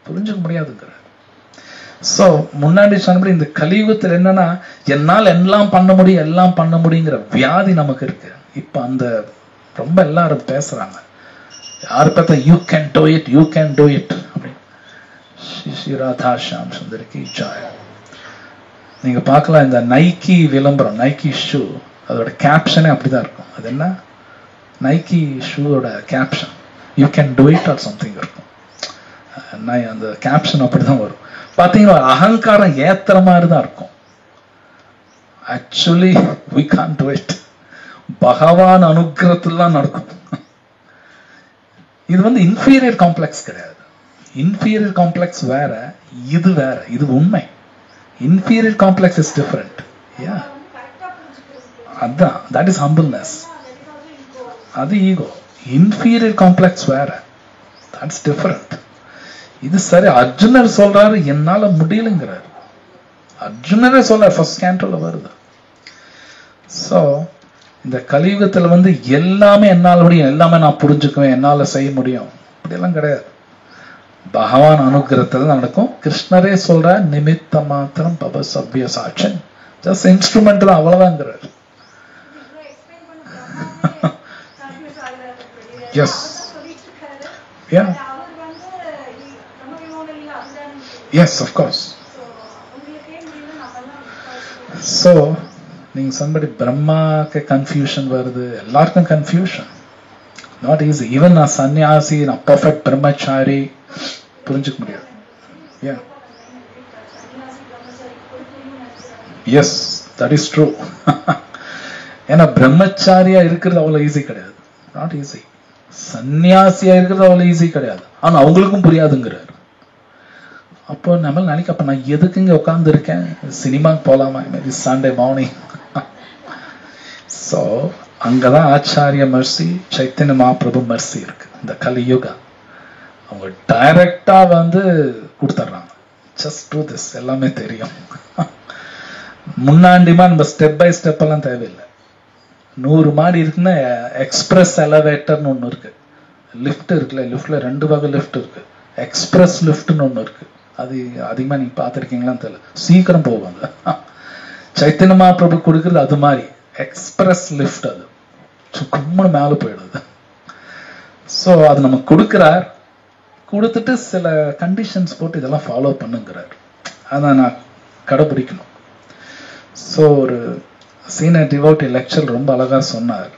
புரிஞ்சுக்க முடியாதுங்கிறார். சோ முன்னாடி சொன்னபடி இந்த கலியுகத்தில் என்னன்னா என்னால் எல்லாம் பண்ண முடியுங்கிற வியாதி நமக்கு இருக்கு. இப்ப அந்த ரொம்ப எல்லாரும் பேசுறாங்க, யாரு பார்த்தா யூ கேன் டூ இட் அப்படின்னு. ஸ்ரீ ராதா ஷாம் சுந்தரிக்கு ஜாய். நீங்க பார்க்கலாம், இந்த நைக்கி விளம்பரம், நைக்கி ஷூ, அதோட கேப்ஷனே அப்படிதான் இருக்கும். அது என்ன, நைக்கி ஷூவோட caption you can do it or something இருக்கும். அந்த கேப்ஷன் அப்படிதான் வரும். பாத்தீங்கன்னா அகங்காரம் ஏத்துற மாதிரி தான் இருக்கும். Actually we can't do it. பகவான் அனுகிரகத்துல தான் நடக்கும். இது வந்து இன்ஃபீரியர் காம்ப்ளெக்ஸ் கிடையாது. இன்ஃபீரியர் காம்ப்ளெக்ஸ் வேற, இது வேற. இது உண்மை. Inferior complex is different. Yeah. அதான், that is humbleness. அது ego. Inferior complex வேற, that's different. இது சரி. அர்ஜுனர் சொல்றாரு என்னால முடியலங்கிறாரு. அர்ஜுனரே சொல்றாரு, ஃபர்ஸ்ட் கேண்டோல வருது. சோ இந்த கலியுகத்துல வந்து எல்லாமே என்னால முடியும், எல்லாமே நான் புரிஞ்சுக்குவேன், என்னால செய்ய முடியும், அப்படியெல்லாம் கிடையாது. பகவான் அனுகிரகத்தில் நடக்கும். கிருஷ்ணரே சொல்ற நிமித்த மாத்திரம் பவ சவ்ய சாட்சன், ஜஸ்ட் இன்ஸ்ட்ருமெண்ட் தான், அவ்வளவுதாங்கிறார். Yes, Yes, of course. So உங்களுக்கே முடியல நம்மலாம் impossible. So நீங்க சொன்னபடி பிரம்மாக்கு கன்ஃபியூஷன் வருது, எல்லாருக்கும் கன்ஃபியூஷன். Not easy. ஈவன் நான் சன்னியாசி, நான் பர்ஃபெக்ட் பிரம்மச்சாரி புரிஞ்சுக்க முடியாது. Yeah. சன்னியாசி பிரம்மச்சாரி கொடுக்கணும்னு நினைக்கிறாங்க. Yes, that is true. ஏன்னா பிரம்மச்சாரியா இருக்கிறது அவ்வளவு ஈஸி கிடையாது. Not easy. சன்னியாசியா இருக்கிறது அவ்வளவு ஈஸி கிடையாது. ஆனா அவங்களுக்கும் புரியாதுங்கிறார். அப்போ நம்ம நினைக்க, அப்ப நான் எதுக்கு இங்க உட்கார்ந்து இருக்கேன், சினிமாக்கு போலாமா, மேபி சண்டே மார்னிங். ஸோ அங்கதான் ஆச்சாரிய மர்சி, சைத்தன்ய மகாபிரபு மர்சி இருக்கு. இந்த கலியுகா அவங்க டைரக்டா வந்து கொடுத்துட்றாங்க. ஜஸ்ட் டூ திஸ், எல்லாமே தெரியும். முன்னாண்டிமா நம்ம ஸ்டெப் பை ஸ்டெப் எல்லாம் தேவையில்லை. 100 மாடி இருக்குன்னா எக்ஸ்பிரஸ் எலவேட்டர்னு ஒன்று இருக்கு. லிஃப்ட் இருக்குல்ல, லிஃப்ட்ல 2 வகை லிஃப்ட் இருக்கு. எக்ஸ்பிரஸ் லிஃப்ட்னு ஒன்று இருக்கு. அது அதிகமா நீங்க பார்த்துருக்கீங்களான்னு தெரியல, சீக்கிரம் போவாங்க. சைத்தன்ய மகாபிரபு கொடுக்குறது அது மாதிரி எக்ஸ்பிரஸ் லிஃப்ட். அது சும்மா மேல போயிடுது. ஸோ அது நம்ம கொடுக்கிறார், கொடுத்துட்டு சில கண்டிஷன்ஸ் போட்டு இதெல்லாம் ஃபாலோ பண்ணுங்கிறார். அதை நான் கடைபிடிக்கணும். ஸோ ஒரு சீனியர் டிவோட்டி லெக்சர் ரொம்ப அழகா சொன்னார்,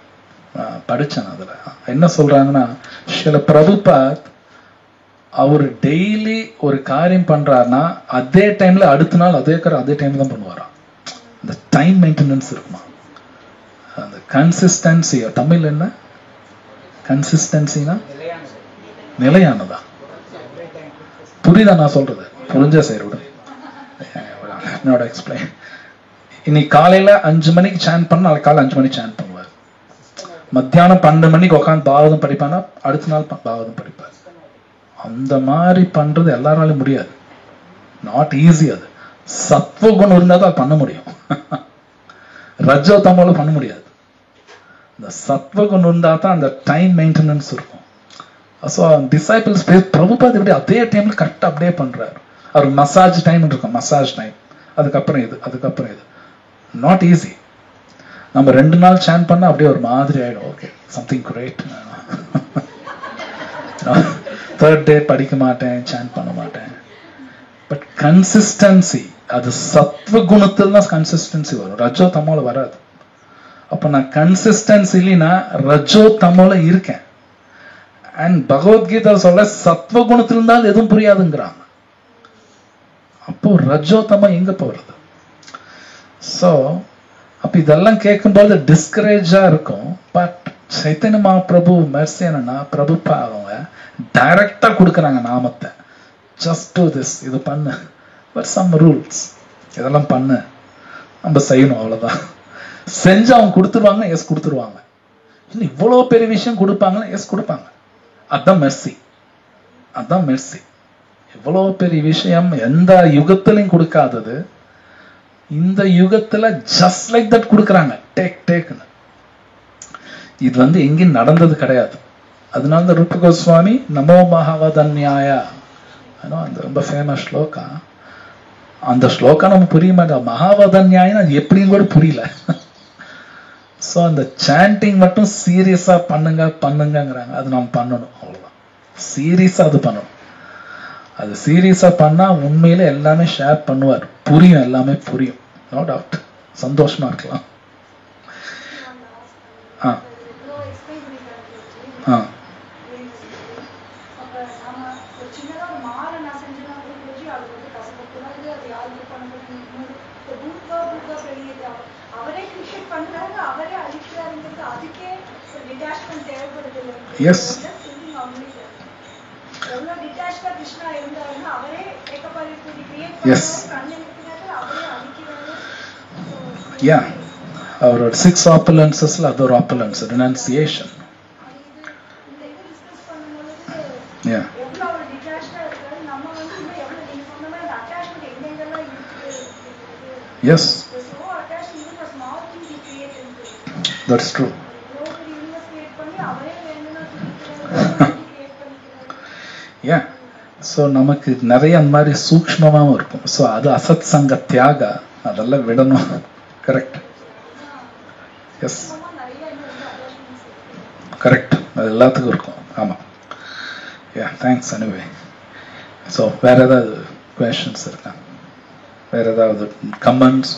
படிச்சேன். அதுல என்ன சொல்றாங்கன்னா, சில பிரபுபாத் அவர் டெய்லி ஒரு காரியம் பண்றாருன்னா அதே டைம்ல அடுத்த நாள் அதே டைம் தான் பண்ணுவாராம். அந்த டைம் மெயின்டெனன்ஸ் இருக்குமா, அந்த கன்சிஸ்டன்சி. தமிழ் என்ன கன்சிஸ்டன்சினா? நிலையானதா? புரியுதா நான் சொல்றது? புரிஞ்சா சரி விடு. என்னோட எக்ஸ்பிளைன். இன்னைக்கு காலையில 5 மணிக்கு சான் பண்ண, நாளைக்கு காலை 5 மணிக்கு சான் பண்ணுவார். மத்தியானம் 12 மணிக்கு உட்காந்து பாகவதம் படிப்பானா, அடுத்த நாள் பாகவதம் படிப்பார். அந்த மாதிரி பண்றது எல்லாராலும் முடியாது. Not easy. அது சத்வகுணம் இருந்தால் தான் பண்ண முடியும். ரஜோ தமோல பண்ண முடியாது. இந்த சத்வகுணம் இருந்தா தான் அந்த டைம் மெயின்டெனன்ஸ் இருக்கும். ஸோ டிசைபிள்ஸ் பிரபுபாத் இப்படி அதே டைம்ல கரெக்டாக அப்படியே பண்றாரு. அவர் மசாஜ் டைம் இருக்கும், மசாஜ் டைம், அதுக்கப்புறம் இது, அதுக்கப்புறம் இது. Not easy. நம்ம 2 நாள் சான் பண்ணா அப்படியே ஒரு மாதிரி ஆயிடும். Okay, something great. 3rd டே படிக்க மாட்டேன், சான் பண்ண மாட்டேன். பட் கன்சிஸ்டன்சி, அது சத்வ குணத்தில் தான் கன்சிஸ்டன்சி வரும், ரஜோ தமோல வராது. அப்ப நான் கன்சிஸ்டன்சி இல்லைன்னா ரஜோ தமோல இருக்கேன். அண்ட் பகவத்கீதா சொல்ல சத்வ குணத்தில் இருந்தால் எதுவும் புரியாதுங்கிறாங்க. அப்போ ரஜோ தமோ எங்க போறது? ஸோ அப்ப இதெல்லாம் கேட்கும்போது டிஸ்கரேஜா இருக்கும். பட் சைத்தன்ய மகாபிரபு மெர்சி என்னன்னா, பிரபுப்பா அவங்க டைரக்டா கொடுக்குறாங்க நாமத்தை. ஜஸ்ட் டு திஸ், இது பண்ணு, பட் சம் ரூல்ஸ், இதெல்லாம் பண்ணு, நம்ம செய்யணும், அவ்வளவுதான். செஞ்சு அவங்க கொடுத்துருவாங்க, எஸ் கொடுத்துருவாங்க. இன்னும் இவ்வளவு பெரிய விஷயம் கொடுப்பாங்க, எஸ் கொடுப்பாங்க. அதான் மெர்சி, அதான் மெர்சி. இவ்வளவு பெரிய விஷயம் எந்த யுகத்திலையும் கொடுக்காதது இந்த யுகத்துல ஜஸ்ட் லைக் தட் கொடுக்குறாங்க. டேக்னு இது வந்து எங்கேயும் நடந்தது கிடையாது. அதனால தான் ரூப கோஸ்வாமி நமோ மகாவதன்யாயா, அந்த ரொம்ப ஃபேமஸ் ஸ்லோகா. அந்த ஸ்லோகா நம்ம புரிய மாட்டோம். மகாவதன்யாயின்னு அது எப்படின்னு கூட புரியல. ஸோ அந்த சாண்டிங் மட்டும் சீரியஸா பண்ணுங்கிறாங்க. அது நம்ம பண்ணணும், அவ்வளவுதான். சீரியஸா அது பண்ணணும். அது சீரியஸா பண்ணா உண்மையில எல்லாமே ஷேர் பண்ணுவார், புரியும், எல்லாமே புரியும். No doubt. சந்தோஷமா இருக்கலாம். Yes, yes, yeah. அவரோட 6 ஆப்பலன்சஸ்ல அது ஒரு appliance, renunciation. Yeah, yes, that's true. ஏன்? ஸோ நமக்கு நிறைய அந்த மாதிரி சூக்ஷ்மமாகவும் இருக்கும். ஸோ அது அசத் சங்க தியாக, அதெல்லாம் விடணும். கரெக்ட். Yes, correct. அது எல்லாத்துக்கும் இருக்கும். ஆமாம். யா, தேங்க்ஸ். எனிவே, ஸோ வேற ஏதாவது questions இருக்கா? வேற ஏதாவது கமெண்ட்ஸ்?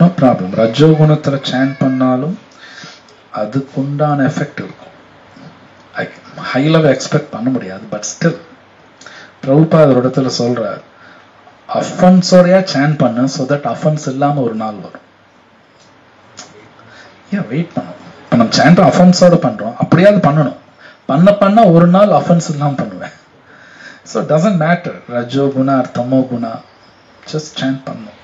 No problem. ரஜோகுணத்துல சாண்ட் பண்ணாலும் அதுக்குண்டான எஃபெக்ட் இருக்கும். ஹை லெவல் எக்ஸ்பெக்ட் பண்ண முடியாது, பட் ஸ்டில் பிரபுபாதர் ஒரு இடத்துல சொல்றார், அஃபன்ஸோடையா சாண்ட் பண்ணு, so that அஃபன்ஸ் இல்லாம ஒரு நாள் வரும். ஏன் வெயிட் பண்ணணும்? இப்ப நம்ம சாண்ட் அஃபன்ஸோட பண்றோம், அப்படியாவது பண்ணணும். பண்ண ஒரு நாள் அஃபன்ஸ் இல்லாம பண்ணுவேன். ஸோ டசன்ட் மேட்டர் ரஜோ குணா தமோ குணா, ஜஸ்ட் சாண்ட் பண்ணணும்.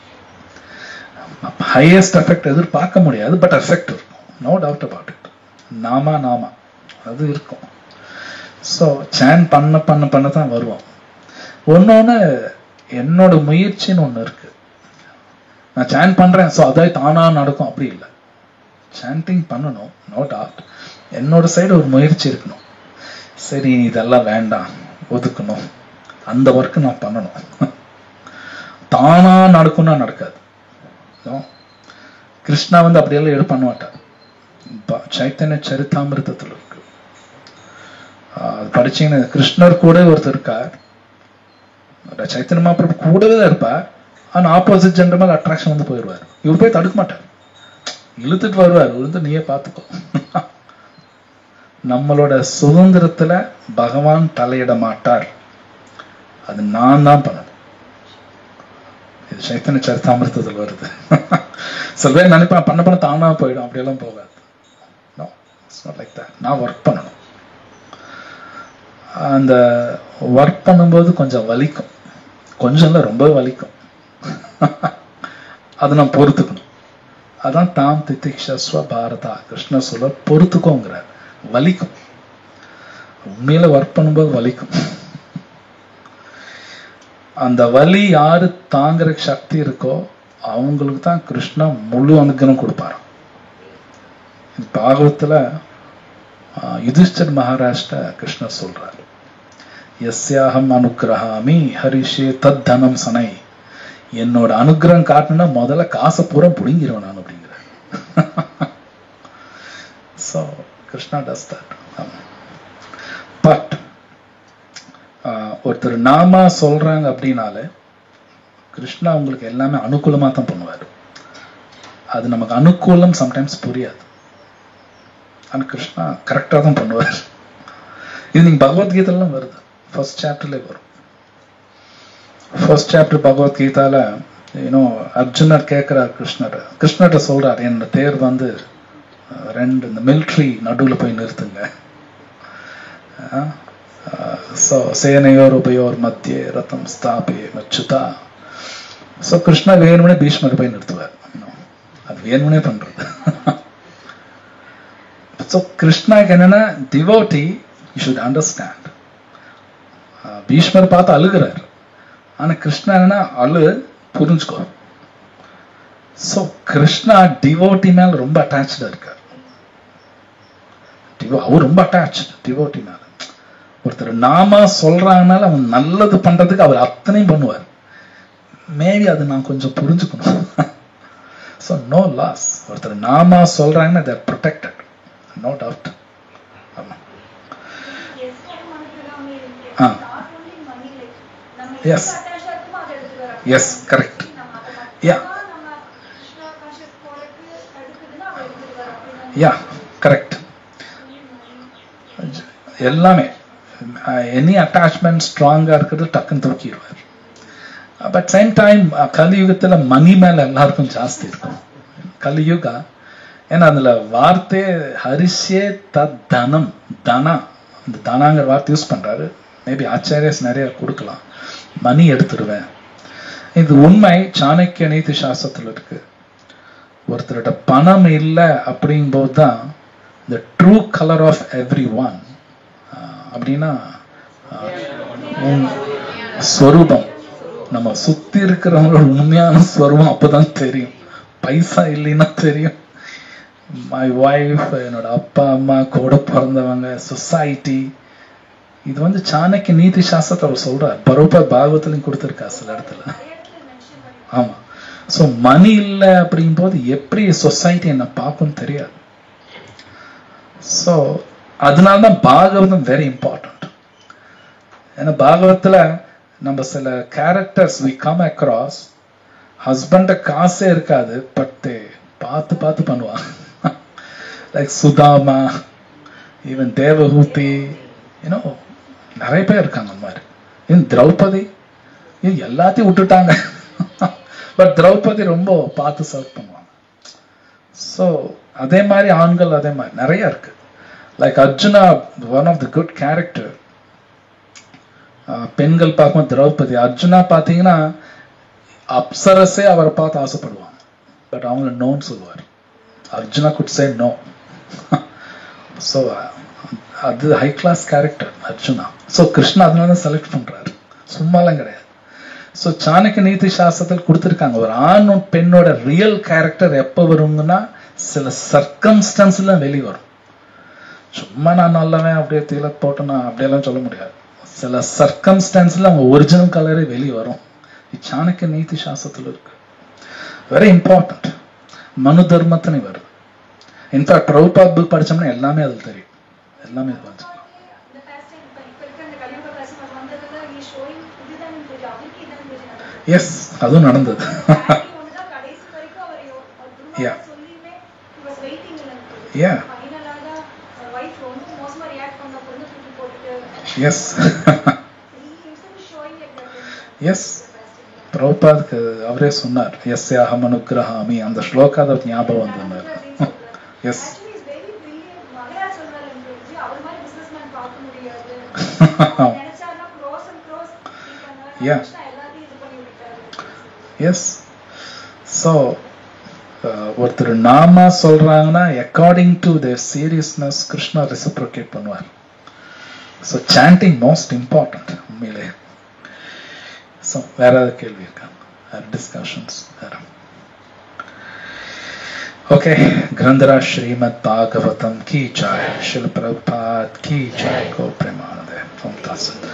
ஹையஸ்ட் எஃபெக்ட் எதிர்பார்க்க முடியாது, பட் எஃபெக்ட் இருக்கும், நோ டவுட் அபவுட் இட். நாமா அது இருக்கும். ஸோ சாண்ட் பண்ண தான் வருவோம். ஒன்னொன்னு என்னோட முயற்சின்னு ஒன்று இருக்கு. நான் சாண்ட் பண்றேன், ஸோ அதை தானா நடக்கும் அப்படி இல்லை. சாண்டிங் பண்ணணும், நோ டவுட். என்னோட சைடு ஒரு முயற்சி இருக்கணும். சரி, இதெல்லாம் வேண்டாம், ஒதுக்கணும், அந்த ஒர்க்கு நான் பண்ணணும். தானா நடக்கும்னா நடக்காது. கிருஷ்ணா அப்படியெல்லாம் பண்ண மாட்டார். சைத்தன்ய சரிதாமிருதத்தில் இருக்கு, அது படிச்சீங்கன்னா கிருஷ்ணர் கூட ஒருத்தர் இருக்கார், சைத்தன்ய மகாபிரபு கூடவே தான் இருப்பார். ஆனா ஆப்போசிட் ஜெண்டர் மேல அட்ராக்ஷன் வந்து போயிடுவார். இவர் போய் தடுக்க மாட்டார், இழுத்துட்டு வருவார், இழுத்து நீயே பார்த்துக்கோ. நம்மளோட சுதந்திரத்துல பகவான் தலையிட மாட்டார், அது நான் தான் பண்ணணும். இது சைத்தன்ய சரிதாமிருதத்தில் வருது. சில பேர் நினைப்பேன் பண்ண தானா போயிடும், அப்படியெல்லாம் போகாது. No, it's not like that. நான் ஒர்க் பண்ணணும். அந்த ஒர்க் பண்ணும்போது கொஞ்சம் வலிக்கும், கொஞ்சம் இல்லை ரொம்ப வலிக்கும். அது நான் பொறுத்துக்கணும். அதான் தாம் திதிக்ஷஸ்வ பாரதா, கிருஷ்ணர் சொல்ல பொறுத்துக்கோங்கிறார். வலிக்கும், உண்மையில ஒர்க் பண்ணும்போது வலிக்கும். அந்த வலி யாரு தாங்குற சக்தி இருக்கோ அவங்களுக்கு தான் கிருஷ்ணா முழு அனுகிரகம் கொடுப்பாராம். பாகவத்துல யுதிஷ்டர் மகாராஷ்டிர கிருஷ்ணர் சொல்றாரு, யஸ்யாஹம் அனுகிரகாமி ஹரிஷே தத் தனம் சனை. என்னோட அனுகிரகம் காட்டணும்னா முதல்ல காசை பூரா புடுங்கிடுவேன் நான் அப்படிங்கிறார். So Krishna does that. But ஒருத்தர் நாமா சொல்றாங்க அப்படின்னாலே கிருஷ்ணா உங்களுக்கு எல்லாமே அனுகூலமா தான் பண்ணுவார். அது நமக்கு அனுகூலம் சம்டைம்ஸ் புரியாது, ஆனா கிருஷ்ணா கரெக்டா தான் பண்ணுவார். இது நீங்க பகவத்கீதைலாம் வருது, ஃபர்ஸ்ட் சாப்டர்ல வரும். ஃபர்ஸ்ட் சாப்டர் பகவத்கீதால அர்ஜுனர் கேட்கிறார் கிருஷ்ணர்கிட்ட சொல்றார், என்னோட தேர் ரெண்டு இந்த மிலிட்ரி நடுவில் போய் நிறுத்துங்க. சேனையோர் உபயோர் மத்திய ரத்தம் ஸ்தாபே மச்சுதா. ஸோ கிருஷ்ணா வேணும்னே பீஷ்மர் போய் நிறுத்துவார். அது வேணும்னே பண்றது. ஸோ கிருஷ்ணாக்கு என்னன்னா டிவோட்டி யூ ஷுட் அண்டர்ஸ்டாண்ட். பீஷ்மர் பார்த்து அழுகிறார், ஆனா கிருஷ்ணா என்னன்னா புரிஞ்சுக்கோ. ஸோ கிருஷ்ணா டிவோட்டி மேல ரொம்ப அட்டாச்சா இருக்கார். அவர் ரொம்ப அட்டாச் டிவோட்டி மேல. ஒருத்தர் நாம சொல்றாங்கனால அவன் நல்லது பண்றதுக்கு அவர் அத்தனையும் பண்ணுவார். மேபி அது நான் கொஞ்சம் புரிஞ்சுக்கணும். So no loss. ஒருத்தர் நாம சொல்றாங்கன்னா they are protected, no doubt. ஆமா. Yes yes correct. Yeah yeah correct. எல்லாமே எனி அட்டாச்மெண்ட் ஸ்ட்ராங்கா இருக்கிறது டக்குன்னு தூக்கிடுவார். பட் சேம் டைம் கலியுகத்துல மணி மேல எல்லாருக்கும் ஜாஸ்தி இருக்கும். கலியுகா ஏன்னா அதுல வார்த்தை ஹரிஷே தத் தனம், தனா, இந்த தனாங்கிற வார்த்தை யூஸ் பண்றாரு. மேபி ஆச்சாரியஸ் நிறைய கொடுக்கலாம். மணி எடுத்துருவேன், இது உண்மை. சாணக்கிய நீதி சாஸ்திரத்துல இருக்கு. ஒருத்தரோட பணம் இல்லை அப்படிங்கும்போது தான் the true color of everyone அப்படின்னா ஸ்வரூபம், நம்ம சுத்தி இருக்கிறவங்களோட உண்மையான ஸ்வரூபம் அப்பதான் தெரியும். பைசா இல்லைன்னா தெரியும். மை வைஃப், என்னோட அப்பா அம்மா, கூட பிறந்தவங்க, சொசைட்டி. இது சாணக்கிய நீதி சாஸ்திரத்தை அவர் சொல்றார். பரோபா பாகவத்திலையும் கொடுத்திருக்கா சில இடத்துல. ஆமா. ஸோ மணி இல்லை அப்படிங்கும் போது எப்படி சொசைட்டி என்ன பார்க்கும் தெரியாது. ஸோ அதனால்தான் பாகவதம் வெரி இம்பார்ட்டன்ட். ஏன்னா பாகவத்துல நம்ம சில கேரக்டர்ஸ் வி கம் அக்ராஸ், ஹஸ்பண்ட காசே இருக்காது, பட் பார்த்து பார்த்து பண்ணுவாங்க. Like Sudama, even Devahuti, you know நிறைய பேர் இருக்காங்க அந்த மாதிரி. இவன் திரௌபதி எல்லாத்தையும் விட்டுட்டாங்க, பட் திரௌபதி ரொம்ப பார்த்து சர்வ் பண்ணுவாங்க. ஸோ அதே மாதிரி ஆண்கள் அதே மாதிரி நிறைய இருக்கு. Like Arjuna, one of the good character. பெண்கள் பார்க்கும்போது திரௌபதி, அர்ஜுனா பார்த்தீங்கன்னா அப்சரஸே அவரை பார்த்து ஆசைப்படுவாங்க, பட் அவங்கள நோன்னு சொல்லுவார். Arjuna could say no. So அது high class character Arjuna. So Krishna அதனால தான் செலக்ட் பண்றாரு, சும்மாலாம் கிடையாது. ஸோ சாணக்கிய நீதி சாஸ்திரத்தில் கொடுத்துருக்காங்க, ஒரு ஆண் பெண்ணோட ரியல் கேரக்டர் எப்போ வருங்கன்னா சில சர்க்கம்ஸ்டன்ஸ்ல வெளியே வரும். சும்மா நான் நல்லவன் அப்படியே தீல போட்டேன்னா அப்படியெல்லாம் சொல்ல முடியாது. சில சர்க்கம்ஸ்டன்ஸ்ல அவங்க ஒரிஜினல் கலரே வெளியே வரும். சாணக்கிய நீதி சாஸ்திரத்தில் இருக்கு, வெரி இம்பார்ட்டன்ட். மனு தர்மத்தினை வருது. இன்ஃபேக்ட் பிரபுபாத் புக் படிச்சோம்னா எல்லாமே அதில் தெரியும், எல்லாமே படிச்சோம். எஸ், அதுவும் நடந்தது. எஸ் எஸ், பிரபுபாதுக்கு அவரே சொன்னார், எஸ் அஹம் அனுகிரஹாமி, அந்த ஸ்லோகாத ஞாபகம் வந்தார். S S. ஸோ ஒருத்தர் நாமா சொல்றாங்கன்னா according to their seriousness Krishna reciprocate பண்ணுவார். ஸோ சாண்டிங் மோஸ்ட் இம்பார்ட்டன்ட் உண்மையிலே. ஸோ வேற ஏதாவது கேள்வி இருக்கா? டிஸ்கஷன்ஸ் வேற? ओके, ग्रंथराज श्रीमद् भागवतम की जय, शिल प्रभुपाद की जय, गो प्रेमानंद। ओम तत्सत।